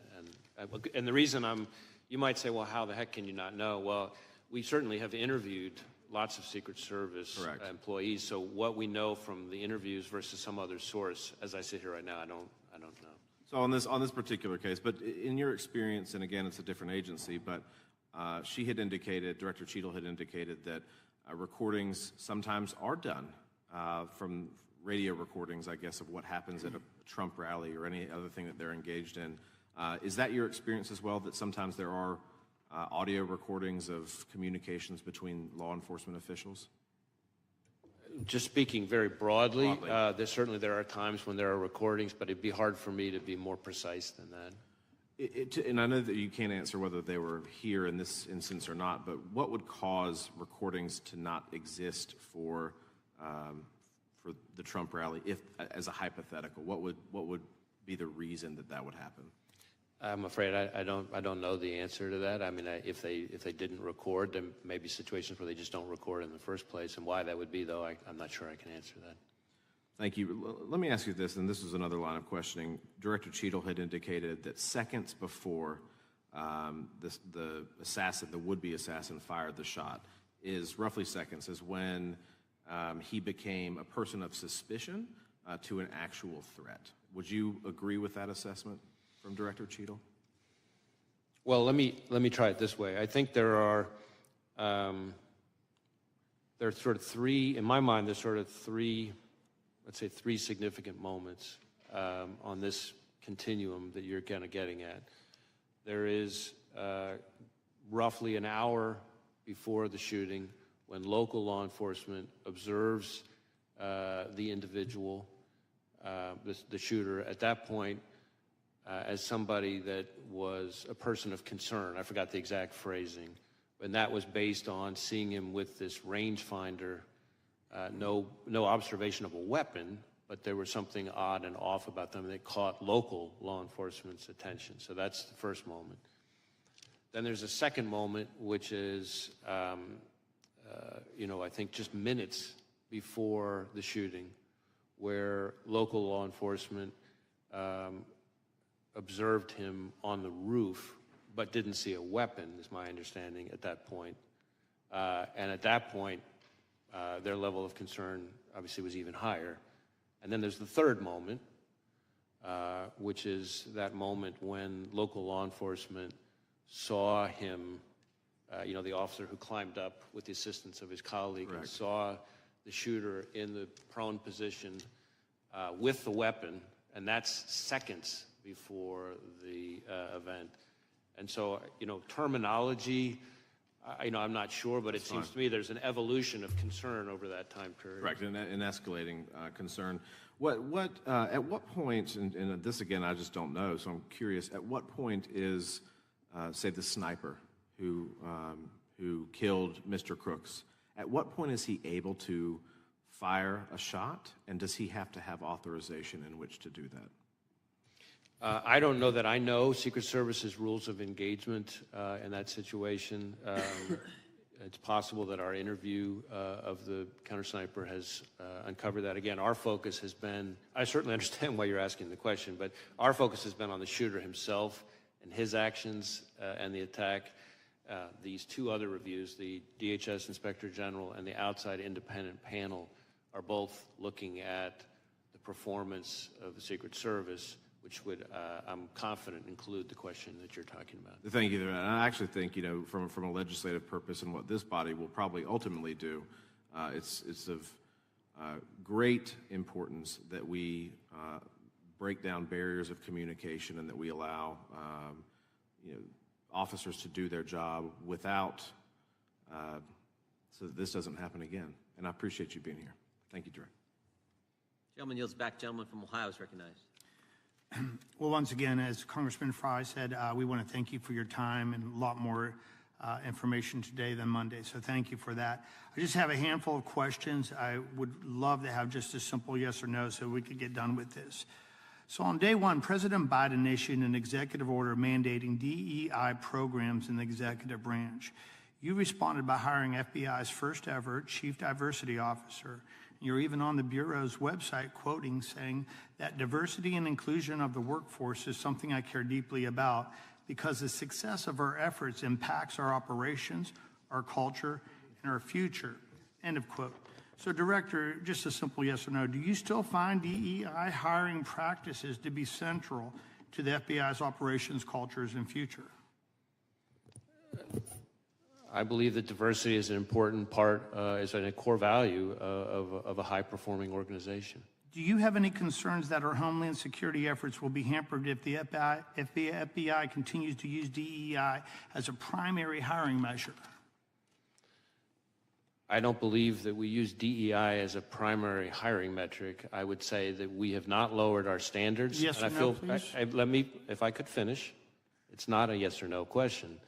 Speaker 1: And the reason you might say, well, how the heck can you not know? Well, we certainly have interviewed lots of Secret Service employees, so what we know from the interviews versus some other source, as I sit here right now, I don't know.
Speaker 11: So on this particular case, but in your experience, and again, it's a different agency, but she had indicated, Director Cheadle had indicated that recordings sometimes are done from radio recordings, I guess, of what happens at a Trump rally or any other thing that they're engaged in. Is that your experience as well, that sometimes there are audio recordings of communications between law enforcement officials?
Speaker 1: Just speaking very broadly, there are times when there are recordings, but it'd be hard for me to be more precise than that.
Speaker 11: And I know that you can't answer whether they were here in this instance or not, but what would cause recordings to not exist for the Trump rally, if, as a hypothetical? What would be the reason that would happen?
Speaker 1: I'm afraid I don't know the answer to that. I mean, if they didn't record, there may be situations where they just don't record in the first place, and why that would be, though, I'm not sure I can answer that.
Speaker 11: Thank you. Let me ask you this, and this is another line of questioning. Director Cheadle had indicated that seconds before the would-be assassin fired the shot, is roughly seconds, is when he became a person of suspicion to an actual threat. Would you agree with that assessment from Director Cheadle?
Speaker 1: Well, let me try it this way. I think there are sort of three, in my mind, there's sort of three significant moments on this continuum that you're kind of getting at. There is roughly an hour before the shooting when local law enforcement observes the individual, the shooter. At that point, as somebody that was a person of concern. I forgot the exact phrasing, and that was based on seeing him with this rangefinder, no observation of a weapon, but there was something odd and off about them that caught local law enforcement's attention. So that's the first moment. Then there's a second moment, which is, I think just minutes before the shooting, where local law enforcement observed him on the roof, but didn't see a weapon, is my understanding at that point. And at that point, their level of concern obviously was even higher. And then there's the third moment, which is that moment when local law enforcement saw him, the officer who climbed up with the assistance of his colleague, and saw the shooter in the prone position with the weapon, and that's seconds before the event. And so, terminology, I'm not sure, but it seems to me there's an evolution of concern over that time period.
Speaker 11: Correct, an escalating concern. At what point, and this again I just don't know, so I'm curious, at what point is, say, the sniper who killed Mr. Crooks, at what point is he able to fire a shot, and does he have to have authorization in which to do that?
Speaker 1: I don't know that I know Secret Service's rules of engagement in that situation. It's possible that our interview of the counter-sniper has uncovered that. Again, our focus has been, I certainly understand why you're asking the question, but our focus has been on the shooter himself and his actions and the attack. These two other reviews, the DHS Inspector General and the outside independent panel, are both looking at the performance of the Secret Service, which would, I'm confident, include the question that you're talking about.
Speaker 11: Thank you. And I actually think, from a legislative purpose and what this body will probably ultimately do, it's of great importance that we break down barriers of communication and that we allow, officers to do their job without, so that this doesn't happen again. And I appreciate you being here. Thank you, Director.
Speaker 2: Gentleman yields back. Gentleman from Ohio is recognized.
Speaker 12: Well, once again, as Congressman Fry said, we want to thank you for your time and a lot more information today than Monday, so thank you for that. I just have a handful of questions. I would love to have just a simple yes or no so we could get done with this. So on day one, President Biden issued an executive order mandating DEI programs in the executive branch. You responded by hiring FBI's first ever chief diversity officer. You're even on the Bureau's website quoting, saying that diversity and inclusion of the workforce is something I care deeply about because the success of our efforts impacts our operations, our culture, and our future. End of quote. So, Director, just a simple yes or no, do you still find DEI hiring practices to be central to the FBI's operations, cultures, and future?
Speaker 1: I believe that diversity is an important part, is a core value of a high-performing organization.
Speaker 12: Do you have any concerns that our Homeland Security efforts will be hampered if the FBI continues to use DEI as a primary hiring measure?
Speaker 1: I don't believe that we use DEI as a primary hiring metric. I would say that we have not lowered our standards.
Speaker 12: Yes or no, please?
Speaker 1: Let me, if I could finish. It's not a yes or no question.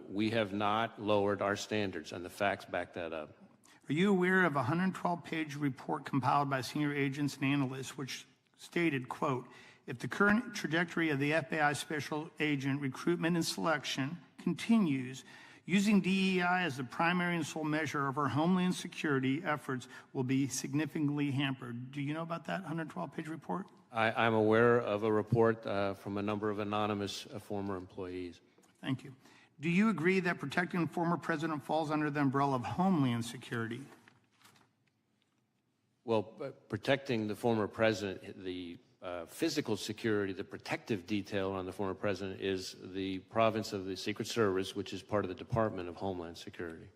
Speaker 1: We have not lowered our standards, and the facts back that up.
Speaker 12: Are you aware of a 112-page report compiled by senior agents and analysts which stated, quote, if the current trajectory of the FBI special agent recruitment and selection continues, using DEI as the primary and sole measure of our Homeland Security efforts will be significantly hampered. Do you know about that 112-page report?
Speaker 1: I'm aware of a report from a number of anonymous former employees.
Speaker 12: Thank you. Do you agree that protecting the former president falls under the umbrella of Homeland Security?
Speaker 1: Well, protecting the former president, the physical security, the protective detail on the former president is the province of the Secret Service, which is part of the Department of Homeland Security.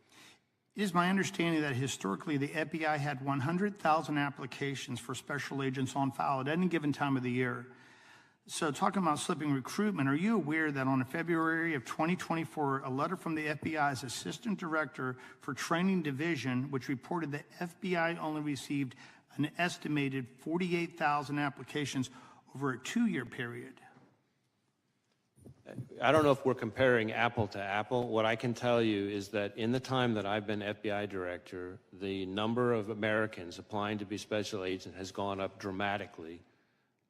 Speaker 12: It is my understanding that historically the FBI had 100,000 applications for special agents on file at any given time of the year. So talking about slipping recruitment, are you aware that on February of 2024, a letter from the FBI's Assistant Director for Training Division, which reported that FBI only received an estimated 48,000 applications over a 2-year period?
Speaker 1: I don't know if we're comparing apple to apple. What I can tell you is that in the time that I've been FBI director, the number of Americans applying to be special agent has gone up dramatically.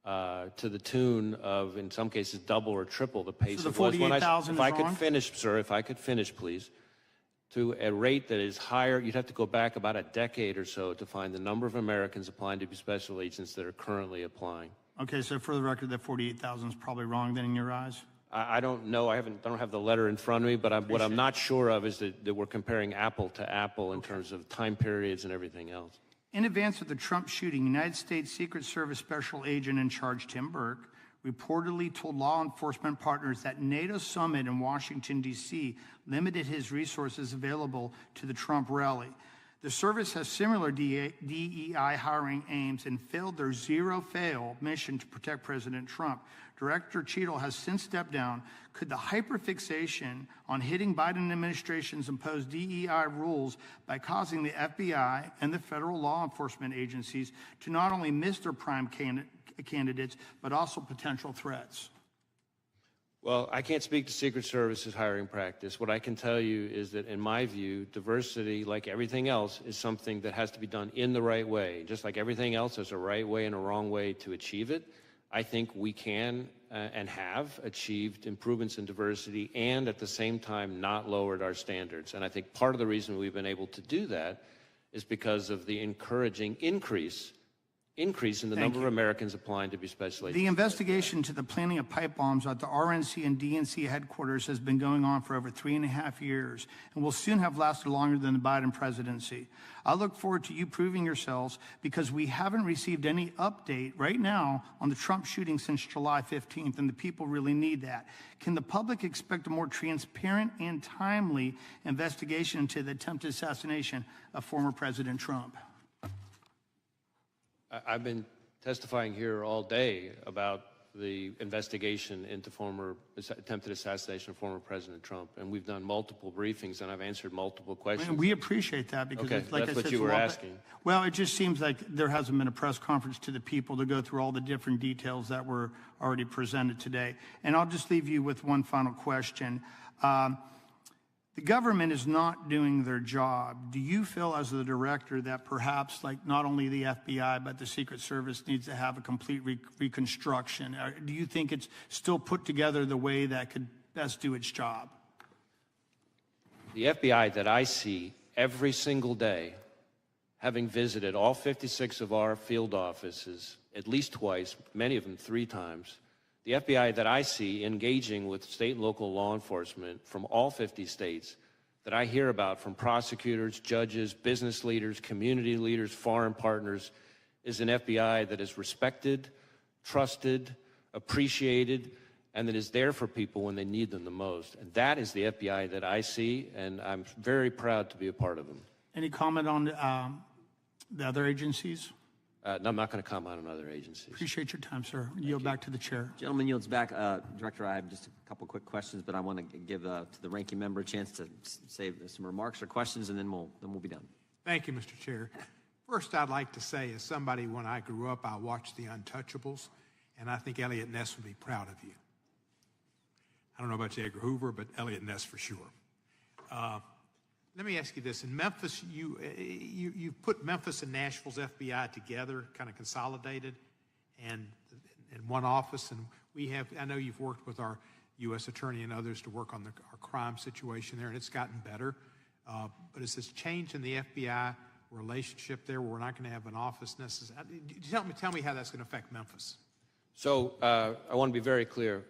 Speaker 1: To the tune of, in some cases, double or triple the pace
Speaker 12: so
Speaker 1: it was when
Speaker 12: if I
Speaker 1: could finish, sir, if I could finish, please, to a rate that is higher. You'd have to go back about a decade or so to find the number of Americans applying to be special agents that are currently applying.
Speaker 12: Okay, so for the record, that 48,000 is probably wrong then in your eyes?
Speaker 1: I don't know. I don't have the letter in front of me, but what I'm not sure of is that we're comparing apple to apple in terms of time periods and everything else.
Speaker 12: In advance of the Trump shooting, United States Secret Service Special Agent in Charge Tim Burke reportedly told law enforcement partners that NATO summit in Washington, D.C. limited his resources available to the Trump rally. The service has similar DEI hiring aims and failed their zero-fail mission to protect President Trump. Director Cheadle has since stepped down. Could the hyperfixation on hitting Biden administration's imposed DEI rules by causing the FBI and the federal law enforcement agencies to not only miss their prime candidates, but also potential threats?
Speaker 1: Well, I can't speak to Secret Service's hiring practice. What I can tell you is that, in my view, diversity, like everything else, is something that has to be done in the right way. Just like everything else, there's a right way and a wrong way to achieve it. I think we can and have achieved improvements in diversity and at the same time not lowered our standards. And I think part of the reason we've been able to do that is because of the encouraging increase in the number of Americans applying to be special agents.
Speaker 12: The investigation to the planting of pipe bombs at the RNC and DNC headquarters has been going on for over 3.5 years and will soon have lasted longer than the Biden presidency. I look forward to you proving yourselves because we haven't received any update right now on the Trump shooting since July 15th, and the people really need that. Can the public expect a more transparent and timely investigation into the attempted assassination of former President Trump?
Speaker 1: I've been testifying here all day about the investigation into attempted assassination of former President Trump, and we've done multiple briefings, and I've answered multiple questions.
Speaker 12: And we appreciate that because,
Speaker 1: okay,
Speaker 12: like
Speaker 1: that's
Speaker 12: I
Speaker 1: what
Speaker 12: said,
Speaker 1: you were asking.
Speaker 12: Well, it just seems like there hasn't been a press conference to the people to go through all the different details that were already presented today. And I'll just leave you with one final question. the government is not doing their job. Do you feel as the director that perhaps like not only the FBI but the Secret Service needs to have a complete reconstruction? Or do you think it's still put together the way that could best do its job?
Speaker 1: The FBI that I see every single day, having visited all 56 of our field offices at least twice, many of them 3 times, the FBI that I see engaging with state and local law enforcement from all 50 states, that I hear about from prosecutors, judges, business leaders, community leaders, foreign partners, is an FBI that is respected, trusted, appreciated, and that is there for people when they need them the most. And that is the FBI that I see, and I'm very proud to be a part of them.
Speaker 12: Any comment on the other agencies?
Speaker 1: No, I'm not going to comment on other agencies.
Speaker 12: Appreciate your time, sir. Yield back to the chair.
Speaker 2: Gentleman yields back. Director, I have just a couple quick questions, but I want to give to the ranking member a chance to say some remarks or questions, and then we'll be done.
Speaker 13: Thank you, Mr. Chair. First, I'd like to say, as somebody, when I grew up, I watched The Untouchables, and I think Elliot Ness would be proud of you. I don't know about J. Edgar Hoover, but Elliot Ness for sure. Let me ask you this. In Memphis, you put Memphis and Nashville's FBI together, kind of consolidated, and in one office. And I know you've worked with our U.S. Attorney and others to work on our crime situation there, and it's gotten better. But is this change in the FBI relationship there where we're not going to have an office necessarily? Tell me how that's going to affect Memphis.
Speaker 1: So I want to be very clear.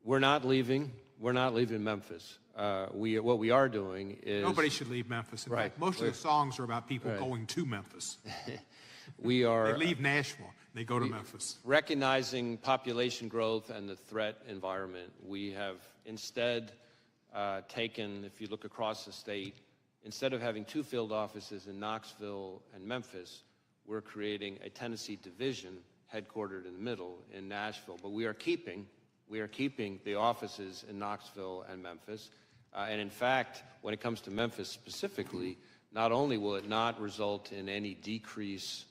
Speaker 1: We're not leaving Memphis. What we are doing is...
Speaker 13: Nobody should leave Memphis. In fact, most of the songs are about people going to Memphis.
Speaker 1: We are...
Speaker 13: They leave Nashville. They go to Memphis.
Speaker 1: Recognizing population growth and the threat environment, we have instead taken, if you look across the state, instead of having 2 field offices in Knoxville and Memphis, we're creating a Tennessee division headquartered in the middle in Nashville. But we are keeping the offices in Knoxville and Memphis. And in fact, when it comes to Memphis specifically, not only will it not result in any decrease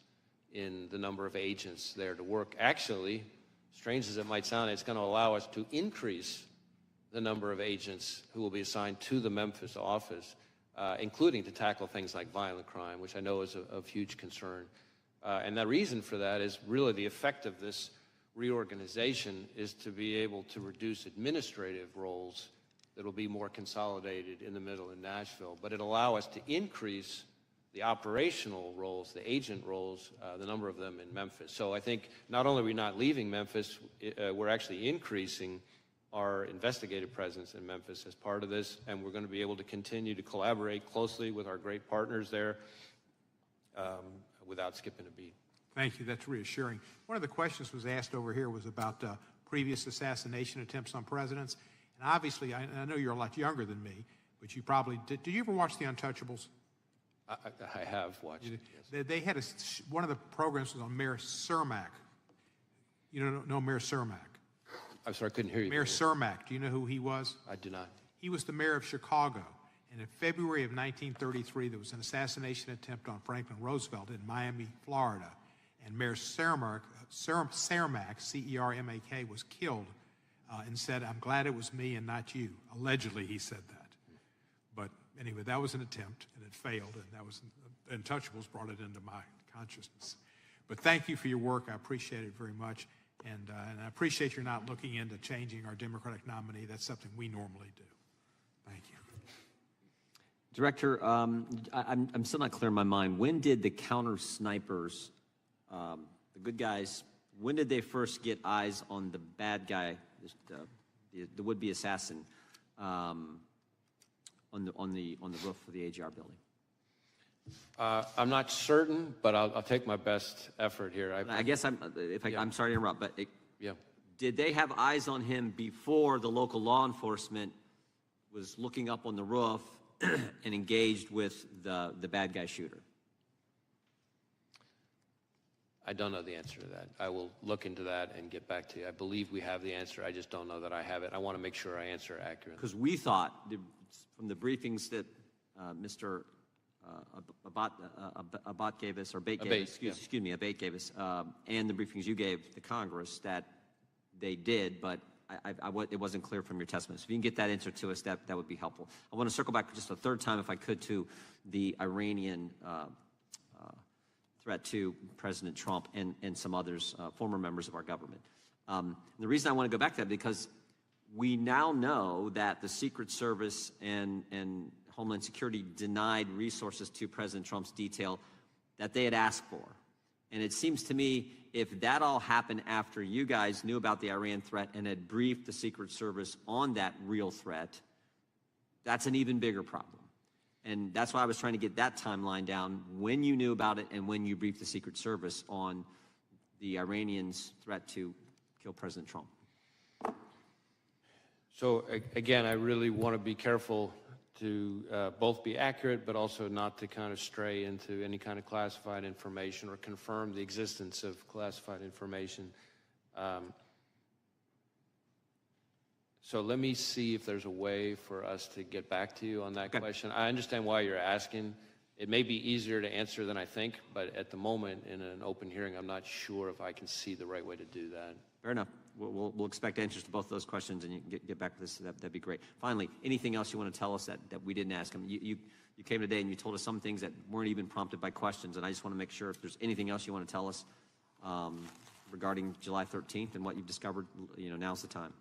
Speaker 1: in the number of agents there to work, actually, strange as it might sound, it's going to allow us to increase the number of agents who will be assigned to the Memphis office, including to tackle things like violent crime, which I know is of huge concern. And the reason for that is really the effect of this reorganization is to be able to reduce administrative roles that will be more consolidated in the middle in Nashville, but it'll allow us to increase the operational roles, the agent roles, the number of them in Memphis. So I think not only are we not leaving Memphis, we're actually increasing our investigative presence in Memphis as part of this, and we're going to be able to continue to collaborate closely with our great partners there without skipping a beat.
Speaker 13: Thank you. That's reassuring. One of the questions was asked over here was about previous assassination attempts on presidents. And obviously, I know you're a lot younger than me, but you probably did. Did you ever watch The Untouchables?
Speaker 1: I have watched it. Yes.
Speaker 13: They had one of the programs was on Mayor Cermak. You know Mayor Cermak?
Speaker 1: I'm sorry, I couldn't hear you.
Speaker 13: Mayor Cermak. Do you know who he was?
Speaker 1: I do not.
Speaker 13: He was the mayor of Chicago. And in February of 1933, there was an assassination attempt on Franklin Roosevelt in Miami, Florida. And Mayor Cermak, C-E-R-M-A-K, was killed and said, "I'm glad it was me and not you." Allegedly, he said that. But anyway, that was an attempt, and it failed, and that was Untouchables brought it into my consciousness. But thank you for your work. I appreciate it very much, and I appreciate you're not looking into changing our Democratic nominee. That's something we normally do. Thank you.
Speaker 2: Director, I'm still not clear in my mind. When did the counter snipers, the good guys, when did they first get eyes on the bad guy, the would-be assassin, on the roof of the AGR building?
Speaker 1: I'm not certain, but I'll take my best effort here.
Speaker 2: I'm sorry to interrupt, but
Speaker 1: yeah.
Speaker 2: Did they have eyes on him before the local law enforcement was looking up on the roof and engaged with the bad guy shooter?
Speaker 1: I don't know the answer to that. I will look into that and get back to you. I believe we have the answer. I just don't know that I have it. I want to make sure I answer accurately.
Speaker 2: Because we thought, from the briefings that Mr. Abate gave us, and the briefings you gave to Congress, that they did, but it wasn't clear from your testimony. So if you can get that answer to us, that would be helpful. I want to circle back just a third time, if I could, to the Iranian threat to President Trump and some others, former members of our government. The reason I want to go back to that, because we now know that the Secret Service and Homeland Security denied resources to President Trump's detail that they had asked for. And it seems to me, if that all happened after you guys knew about the Iran threat and had briefed the Secret Service on that real threat, that's an even bigger problem. And that's why I was trying to get that timeline down, when you knew about it and when you briefed the Secret Service on the Iranians' threat to kill President Trump.
Speaker 1: So again, I really want to be careful to both be accurate, but also not to kind of stray into any kind of classified information or confirm the existence of classified information. So let me see if there's a way for us to get back to you on that question. I understand why you're asking. It may be easier to answer than I think, but at the moment in an open hearing, I'm not sure if I can see the right way to do that.
Speaker 2: Fair enough. We'll expect answers to both those questions, and you can get back to this. That'd be great. Finally, anything else you want to tell us that we didn't ask him? You came today and you told us some things that weren't even prompted by questions, and I just want to make sure if there's anything else you want to tell us regarding July 13th and what you've discovered. Now's the time.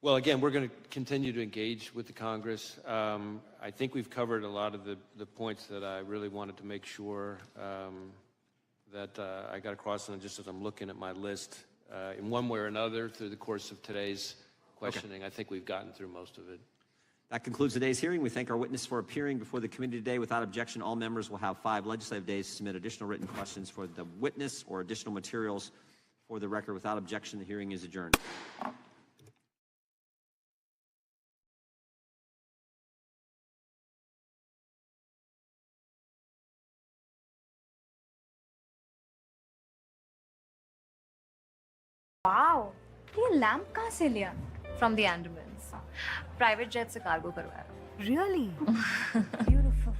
Speaker 1: Well, again, we're going to continue to engage with the Congress. I think we've covered a lot of the points that I really wanted to make sure that I got across, and just as I'm looking at my list, in one way or another through the course of today's questioning, I think we've gotten through most of it.
Speaker 2: That concludes today's hearing. We thank our witness for appearing before the committee today. Without objection, all members will have 5 legislative days to submit additional written questions for the witness or additional materials for the record. Without objection, the hearing is adjourned.
Speaker 14: Wow, ये lamp कहाँ से लिया? From the Andamans. Private jet से cargo करवाया. Really? Beautiful.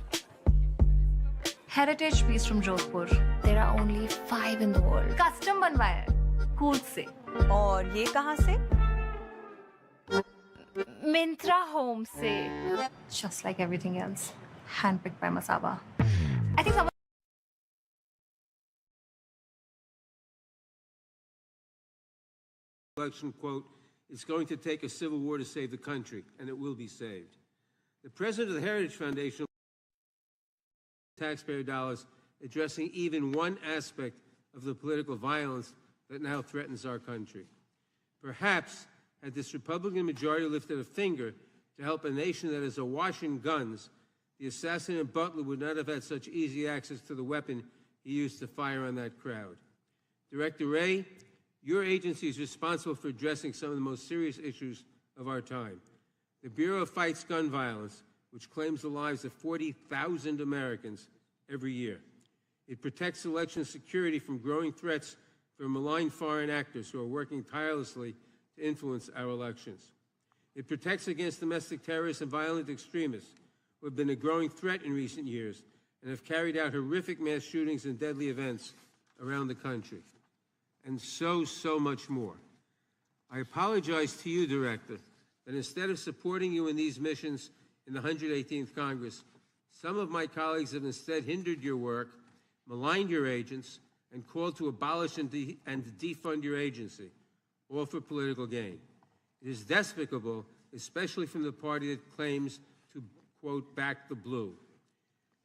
Speaker 14: Heritage piece from Jodhpur. There are only 5 in the world. Custom बनवाया है. Cool से. और ये कहाँ से? Mintra Home से. Just like everything else, handpicked by Masaba. I think someone.
Speaker 4: Election, quote, it's going to take a civil war to save the country, and it will be saved. The president of the Heritage Foundation, taxpayer dollars, addressing even one aspect of the political violence that now threatens our country. Perhaps, had this Republican majority lifted a finger to help a nation that is awash in guns, the assassin in Butler would not have had such easy access to the weapon he used to fire on that crowd. Director Wray, your agency is responsible for addressing some of the most serious issues of our time. The Bureau fights gun violence, which claims the lives of 40,000 Americans every year. It protects election security from growing threats from malign foreign actors who are working tirelessly to influence our elections. It protects against domestic terrorists and violent extremists who have been a growing threat in recent years and have carried out horrific mass shootings and deadly events around the country. And so much more. I apologize to you, Director, that instead of supporting you in these missions in the 118th Congress, some of my colleagues have instead hindered your work, maligned your agents, and called to abolish and defund your agency, all for political gain. It is despicable, especially from the party that claims to, quote, back the blue.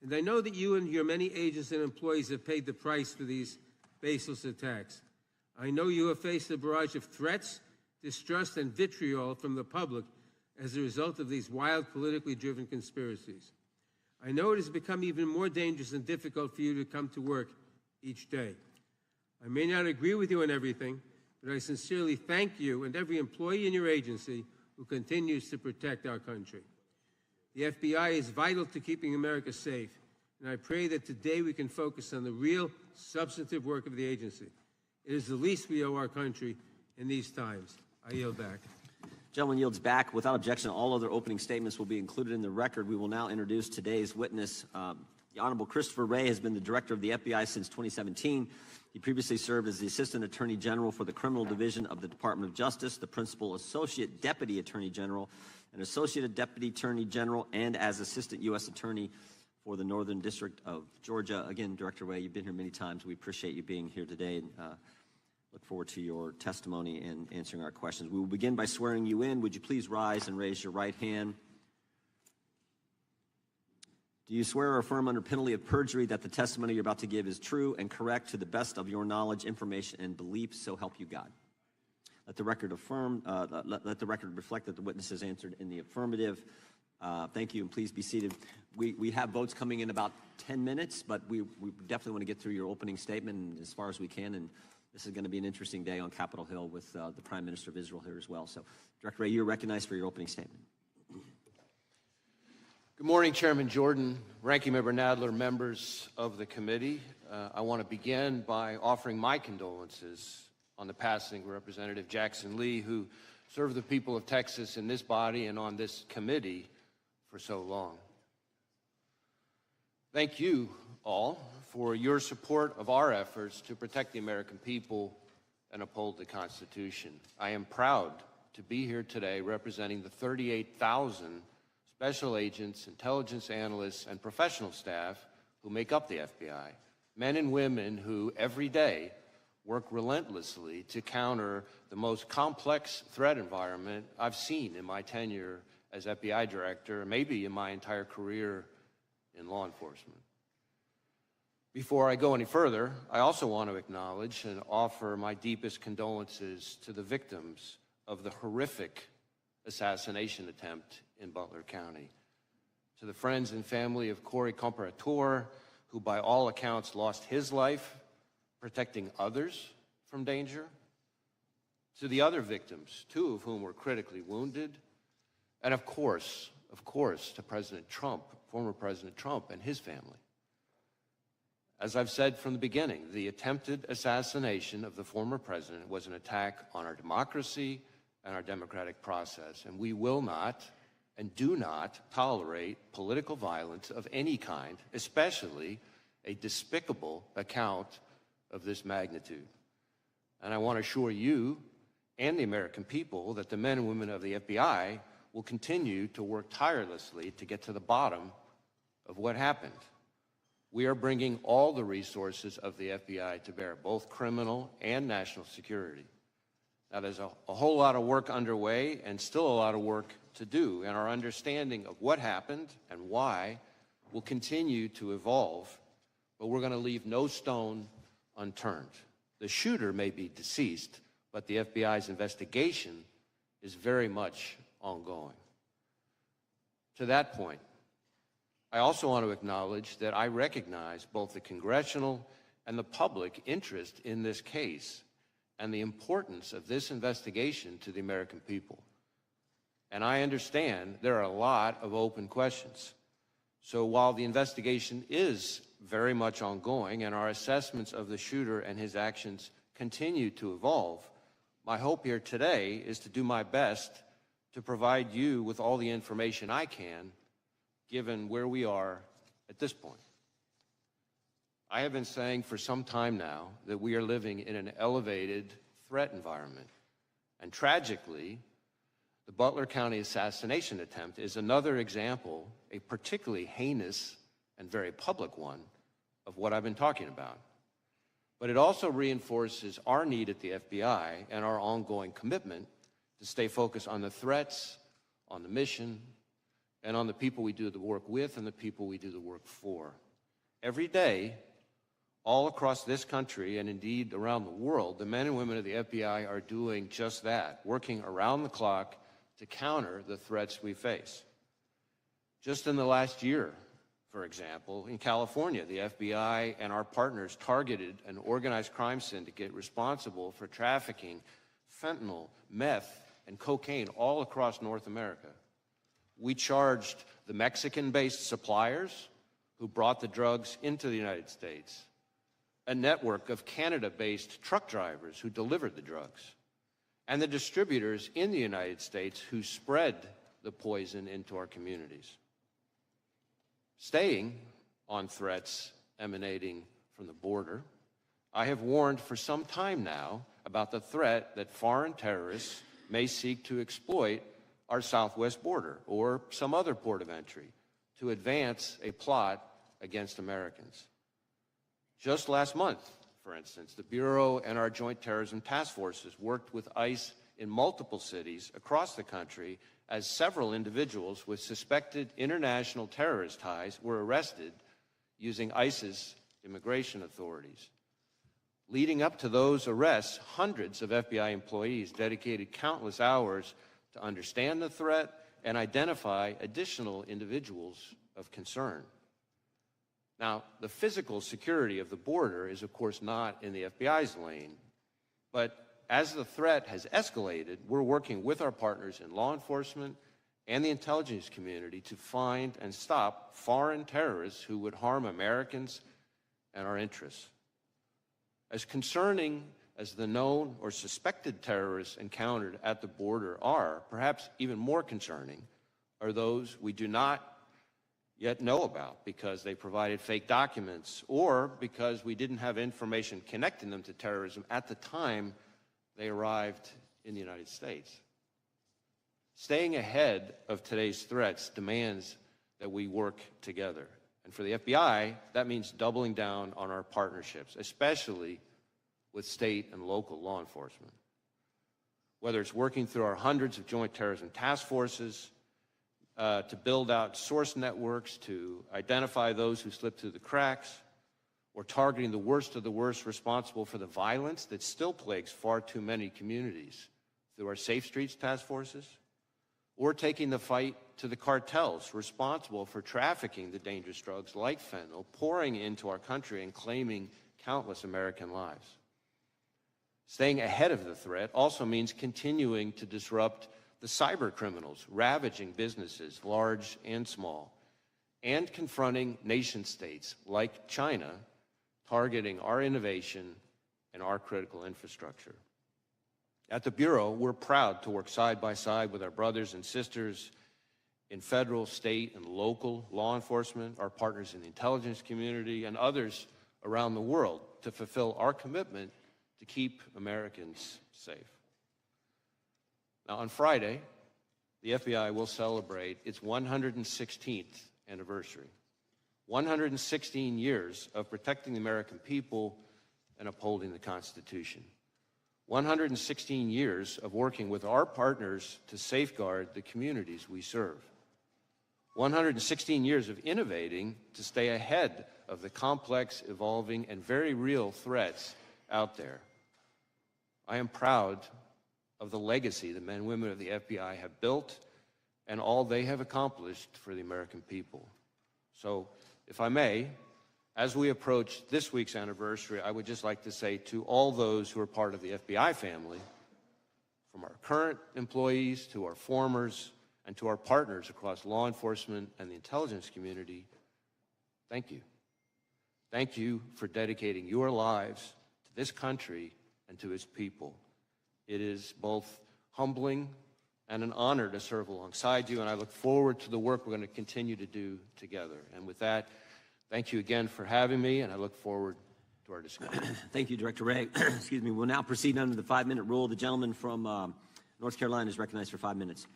Speaker 4: And I know that you and your many agents and employees have paid the price for these baseless attacks. I know you have faced a barrage of threats, distrust, and vitriol from the public as a result of these wild, politically driven conspiracies. I know it has become even more dangerous and difficult for you to come to work each day. I may not agree with you on everything, but I sincerely thank you and every employee in your agency who continues to protect our country. The FBI is vital to keeping America safe, and I pray that today we can focus on the real, substantive work of the agency. It is the least we owe our country in these times. I yield back.
Speaker 2: Gentleman yields back. Without objection, all other opening statements will be included in the record. We will now introduce today's witness, The Honorable Christopher Wray has been the director of the FBI since 2017. He previously served as the Assistant Attorney General for the Criminal Division of the Department of Justice, the Principal Associate Deputy Attorney General, and Associate Deputy Attorney General, and as Assistant U.S. Attorney for the Northern District of Georgia. Again, Director Wray, you've been here many times. We appreciate you being here today, and look forward to your testimony and answering our questions. We will begin by swearing you in. Would you please rise and raise your right hand? Do you swear or affirm under penalty of perjury that the testimony you're about to give is true and correct to the best of your knowledge, information, and belief, so help you God? Let the record let the record reflect that the witness has answered in the affirmative. Thank you, and please be seated. We have votes coming in about 10 minutes, but we definitely want to get through your opening statement as far as we can, and this is going to be an interesting day on Capitol Hill with the Prime Minister of Israel here as well. So, Director Wray, you're recognized for your opening statement.
Speaker 1: Good morning, Chairman Jordan, Ranking Member Nadler, members of the committee. I want to begin by offering my condolences on the passing of Representative Jackson Lee, who served the people of Texas in this body and on this committee for so long. Thank you all for your support of our efforts to protect the American people and uphold the Constitution. I am proud to be here today representing the 38,000 special agents, intelligence analysts, and professional staff who make up the FBI, men and women who every day work relentlessly to counter the most complex threat environment I've seen in my tenure as FBI director, maybe in my entire career in law enforcement. Before I go any further, I also want to acknowledge and offer my deepest condolences to the victims of the horrific assassination attempt in Butler County. To the friends and family of Corey Comparator, who by all accounts lost his life protecting others from danger. To the other victims, 2 of whom were critically wounded. And of course, to President Trump, former President Trump and his family. As I've said from the beginning, the attempted assassination of the former president was an attack on our democracy and our democratic process, and we will not and do not tolerate political violence of any kind, especially a despicable account of this magnitude. And I want to assure you and the American people that the men and women of the FBI will continue to work tirelessly to get to the bottom of what happened. We are bringing all the resources of the FBI to bear, both criminal and national security. Now, there's a whole lot of work underway and still a lot of work to do, and our understanding of what happened and why will continue to evolve, but we're going to leave no stone unturned. The shooter may be deceased, but the FBI's investigation is very much ongoing. To that point, I also want to acknowledge that I recognize both the congressional and the public interest in this case and the importance of this investigation to the American people. And I understand there are a lot of open questions. So while the investigation is very much ongoing and our assessments of the shooter and his actions continue to evolve, my hope here today is to do my best to provide you with all the information I can, given where we are at this point. I have been saying for some time now that we are living in an elevated threat environment. And tragically, the Butler County assassination attempt is another example, a particularly heinous and very public one, of what I've been talking about. But it also reinforces our need at the FBI and our ongoing commitment to stay focused on the threats, on the mission, and on the people we do the work with and the people we do the work for. Every day, all across this country and indeed around the world, the men and women of the FBI are doing just that, working around the clock to counter the threats we face. Just in the last year, for example, in California, the FBI and our partners targeted an organized crime syndicate responsible for trafficking fentanyl, meth, and cocaine all across North America. We charged the Mexican-based suppliers who brought the drugs into the United States, a network of Canada-based truck drivers who delivered the drugs, and the distributors in the United States who spread the poison into our communities. Staying on threats emanating from the border. I have warned for some time now about the threat that foreign terrorists may seek to exploit our southwest border or some other port of entry to advance a plot against Americans. Just last month, for instance, the Bureau and our Joint Terrorism Task Forces worked with ICE in multiple cities across the country as several individuals with suspected international terrorist ties were arrested using ICE's immigration authorities. Leading up to those arrests, hundreds of FBI employees dedicated countless hours to understand the threat and identify additional individuals of concern. Now, the physical security of the border is, of course, not in the FBI's lane, but as the threat has escalated, we're working with our partners in law enforcement and the intelligence community to find and stop foreign terrorists who would harm Americans and our interests. As concerning as the known or suspected terrorists encountered at the border are, perhaps even more concerning are those we do not yet know about because they provided fake documents or because we didn't have information connecting them to terrorism at the time they arrived in the United States. Staying ahead of today's threats demands that we work together. And for the FBI, that means doubling down on our partnerships, especially with state and local law enforcement. Whether it's working through our hundreds of joint terrorism task forces, to build out source networks, to identify those who slip through the cracks, or targeting the worst of the worst responsible for the violence that still plagues far too many communities through our Safe Streets task forces, or taking the fight to the cartels responsible for trafficking the dangerous drugs like fentanyl, pouring into our country and claiming countless American lives. Staying ahead of the threat also means continuing to disrupt the cyber criminals ravaging businesses, large and small, and confronting nation states like China, targeting our innovation and our critical infrastructure. At the Bureau, we're proud to work side by side with our brothers and sisters in federal, state, and local law enforcement, our partners in the intelligence community, and others around the world to fulfill our commitment to keep Americans safe. Now, on Friday, the FBI will celebrate its 116th anniversary. 116 years of protecting the American people and upholding the Constitution. 116 years of working with our partners to safeguard the communities we serve. 116 years of innovating to stay ahead of the complex, evolving, and very real threats out there. I am proud of the legacy the men and women of the FBI have built and all they have accomplished for the American people. So, if I may, as we approach this week's anniversary, I would just like to say to all those who are part of the FBI family, from our current employees to our formers and to our partners across law enforcement and the intelligence community, thank you. Thank you for dedicating your lives to this country and to its people. It is both humbling and an honor to serve alongside you, and I look forward to the work we're going to continue to do together. And with that, thank you again for having me, and I look forward to our discussion.
Speaker 2: Thank you, Director Wray. Excuse me. We'll now proceed under the 5-minute rule. The gentleman from North Carolina is recognized for 5 minutes.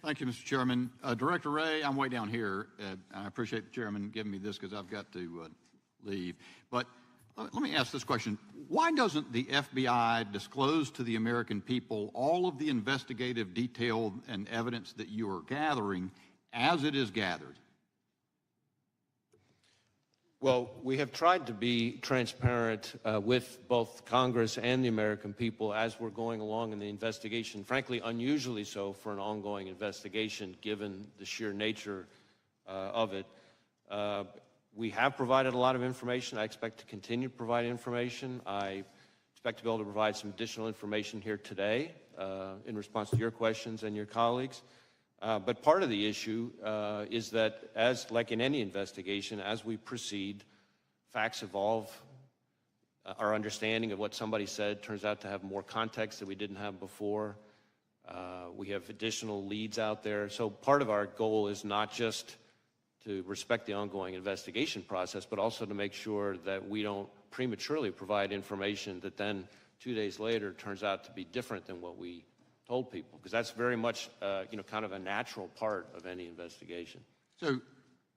Speaker 3: Thank you, Mr. Chairman. Director Wray, I'm way down here. I appreciate the chairman giving me this because I've got to leave. But let me ask this question. Why doesn't the FBI disclose to the American people all of the investigative detail and evidence that you are gathering as it is gathered?
Speaker 1: Well, we have tried to be transparent with both Congress and the American people as we're going along in the investigation, frankly, unusually so for an ongoing investigation, given the sheer nature of it. We have provided a lot of information. I expect to continue to provide information. I expect to be able to provide some additional information here today in response to your questions and your colleagues. But part of the issue is that, as like in any investigation, as we proceed, facts evolve. Our understanding of what somebody said turns out to have more context that we didn't have before. We have additional leads out there. So part of our goal is not just to respect the ongoing investigation process, but also to make sure that we don't prematurely provide information that then 2 days later turns out to be different than what we told people, because that's very much, kind of a natural part of any investigation.
Speaker 3: So,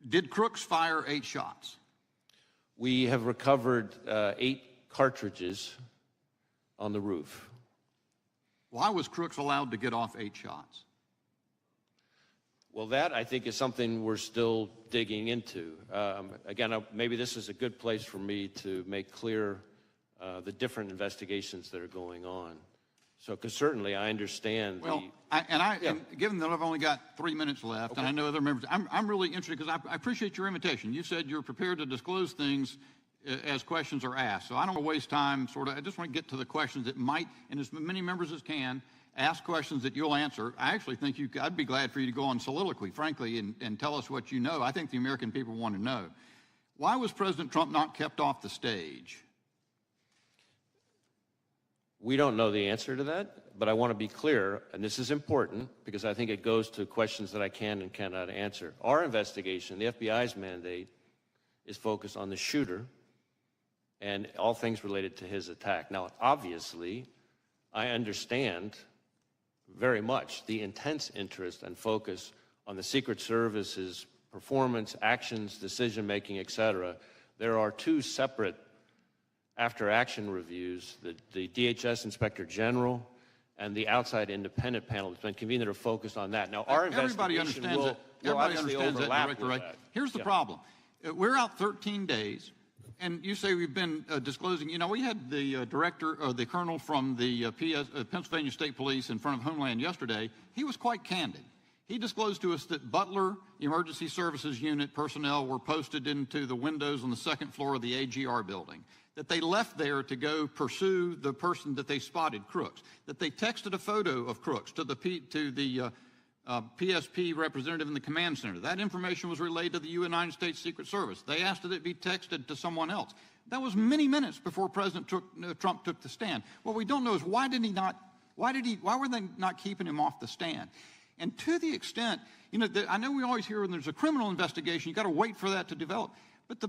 Speaker 3: did Crooks fire 8 shots?
Speaker 1: We have recovered 8 cartridges on the roof.
Speaker 3: Why was Crooks allowed to get off 8 shots?
Speaker 1: Well, that, I think, is something we're still digging into. Again, maybe this is a good place for me to make clear the different investigations that are going on. So, because certainly I understand
Speaker 3: and given that I've only got 3 minutes left, and I know other members, I'm really interested because I appreciate your invitation. You said you're prepared to disclose things as questions are asked. So I don't want to waste time, I just want to get to the questions that might, and as many members as can, ask questions that you'll answer. I actually think I'd be glad for you to go on soliloquy, frankly, and tell us what you know. I think the American people want to know. Why was President Trump not kept off the stage?
Speaker 1: We don't know the answer to that, but I want to be clear, and this is important because I think it goes to questions that I can and cannot answer. Our investigation, the FBI's mandate, is focused on the shooter and all things related to his attack. Now, obviously, I understand very much the intense interest and focus on the Secret Service's performance, actions, decision-making, et cetera. There are 2 separate after-action reviews, the DHS Inspector General and the outside independent panel that's been convened that are focused on that. Now, our investigation will obviously overlap with that.
Speaker 3: Here's the problem. We're out 13 days, and you say we've been disclosing. We had the director, or the colonel from the Pennsylvania State Police in front of Homeland yesterday. He was quite candid. He disclosed to us that Butler Emergency Services Unit personnel were posted into the windows on the 2nd floor of the AGR building, that they left there to go pursue the person that they spotted, Crooks, that they texted a photo of Crooks to the PSP representative in the command center. That information was relayed to the United States Secret Service. They asked that it be texted to someone else. That was many minutes before President Trump took the stand. What we don't know is why were they not keeping him off the stand? And to the extent, I know we always hear when there's a criminal investigation, you got to wait for that to develop. But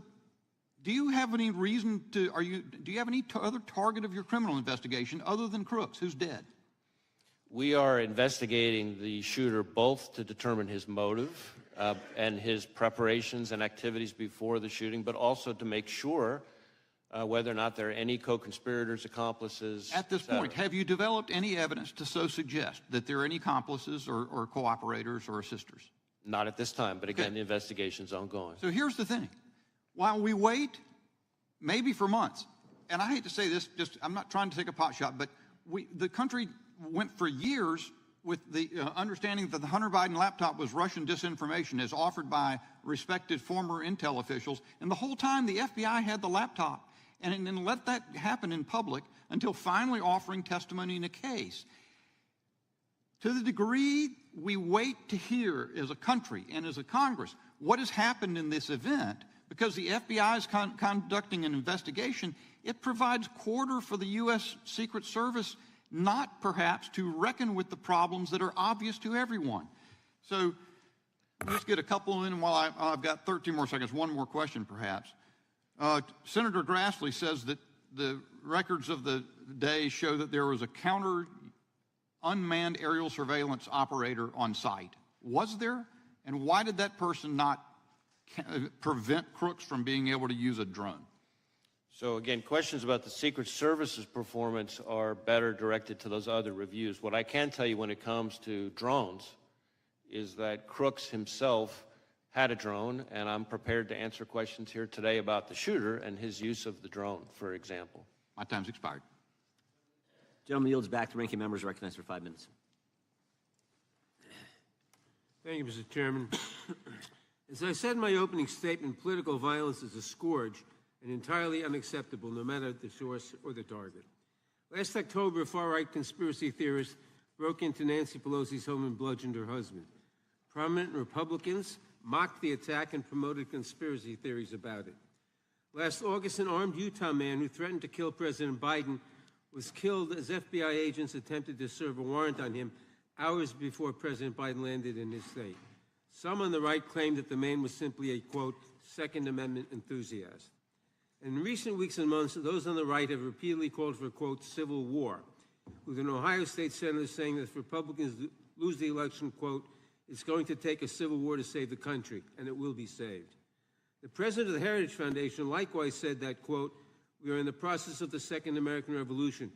Speaker 3: do you have any reason do you have any other target of your criminal investigation other than Crooks, who's dead?
Speaker 1: We are investigating the shooter both to determine his motive and his preparations and activities before the shooting, but also to make sure whether or not there are any co-conspirators, accomplices.
Speaker 3: At this point, have you developed any evidence to so suggest that there are any accomplices or cooperators or assisters?
Speaker 1: Not at this time, but again, the investigation's ongoing.
Speaker 3: So here's the thing. While we wait, maybe for months, and I hate to say this, I'm not trying to take a pot shot, but the country went for years with the understanding that the Hunter Biden laptop was Russian disinformation as offered by respected former intel officials, and the whole time the FBI had the laptop and then let that happen in public until finally offering testimony in a case. To the degree we wait to hear as a country and as a Congress what has happened in this event, because the FBI is conducting an investigation, it provides quarter for the U.S. Secret Service not perhaps to reckon with the problems that are obvious to everyone. So let's get a couple in while I've got 13 more seconds. One more question, perhaps. Senator Grassley says that the records of the day show that there was a counter unmanned aerial surveillance operator on site. Was there? And why did that person not prevent Crooks from being able to use a drone?
Speaker 1: So again, questions about the Secret Service's performance are better directed to those other reviews. What I can tell you when it comes to drones is that Crooks himself had a drone, and I'm prepared to answer questions here today about the shooter and his use of the drone, for example.
Speaker 3: My time's expired.
Speaker 2: Gentleman yields back. The ranking member is recognized for 5 minutes.
Speaker 4: Thank you, Mr. Chairman. As I said in my opening statement, political violence is a scourge and entirely unacceptable, no matter the source or the target. Last October, far-right conspiracy theorists broke into Nancy Pelosi's home and bludgeoned her husband. Prominent Republicans mocked the attack and promoted conspiracy theories about it. Last August, an armed Utah man who threatened to kill President Biden was killed as FBI agents attempted to serve a warrant on him hours before President Biden landed in his state. Some on the right claimed that the man was simply a, quote, Second Amendment enthusiast. And in recent weeks and months, those on the right have repeatedly called for, quote, civil war, with an Ohio state senator saying that if Republicans lose the election, quote, it's going to take a civil war to save the country, and it will be saved. The president of the Heritage Foundation likewise said that, quote, we are in the process of the Second American Revolution,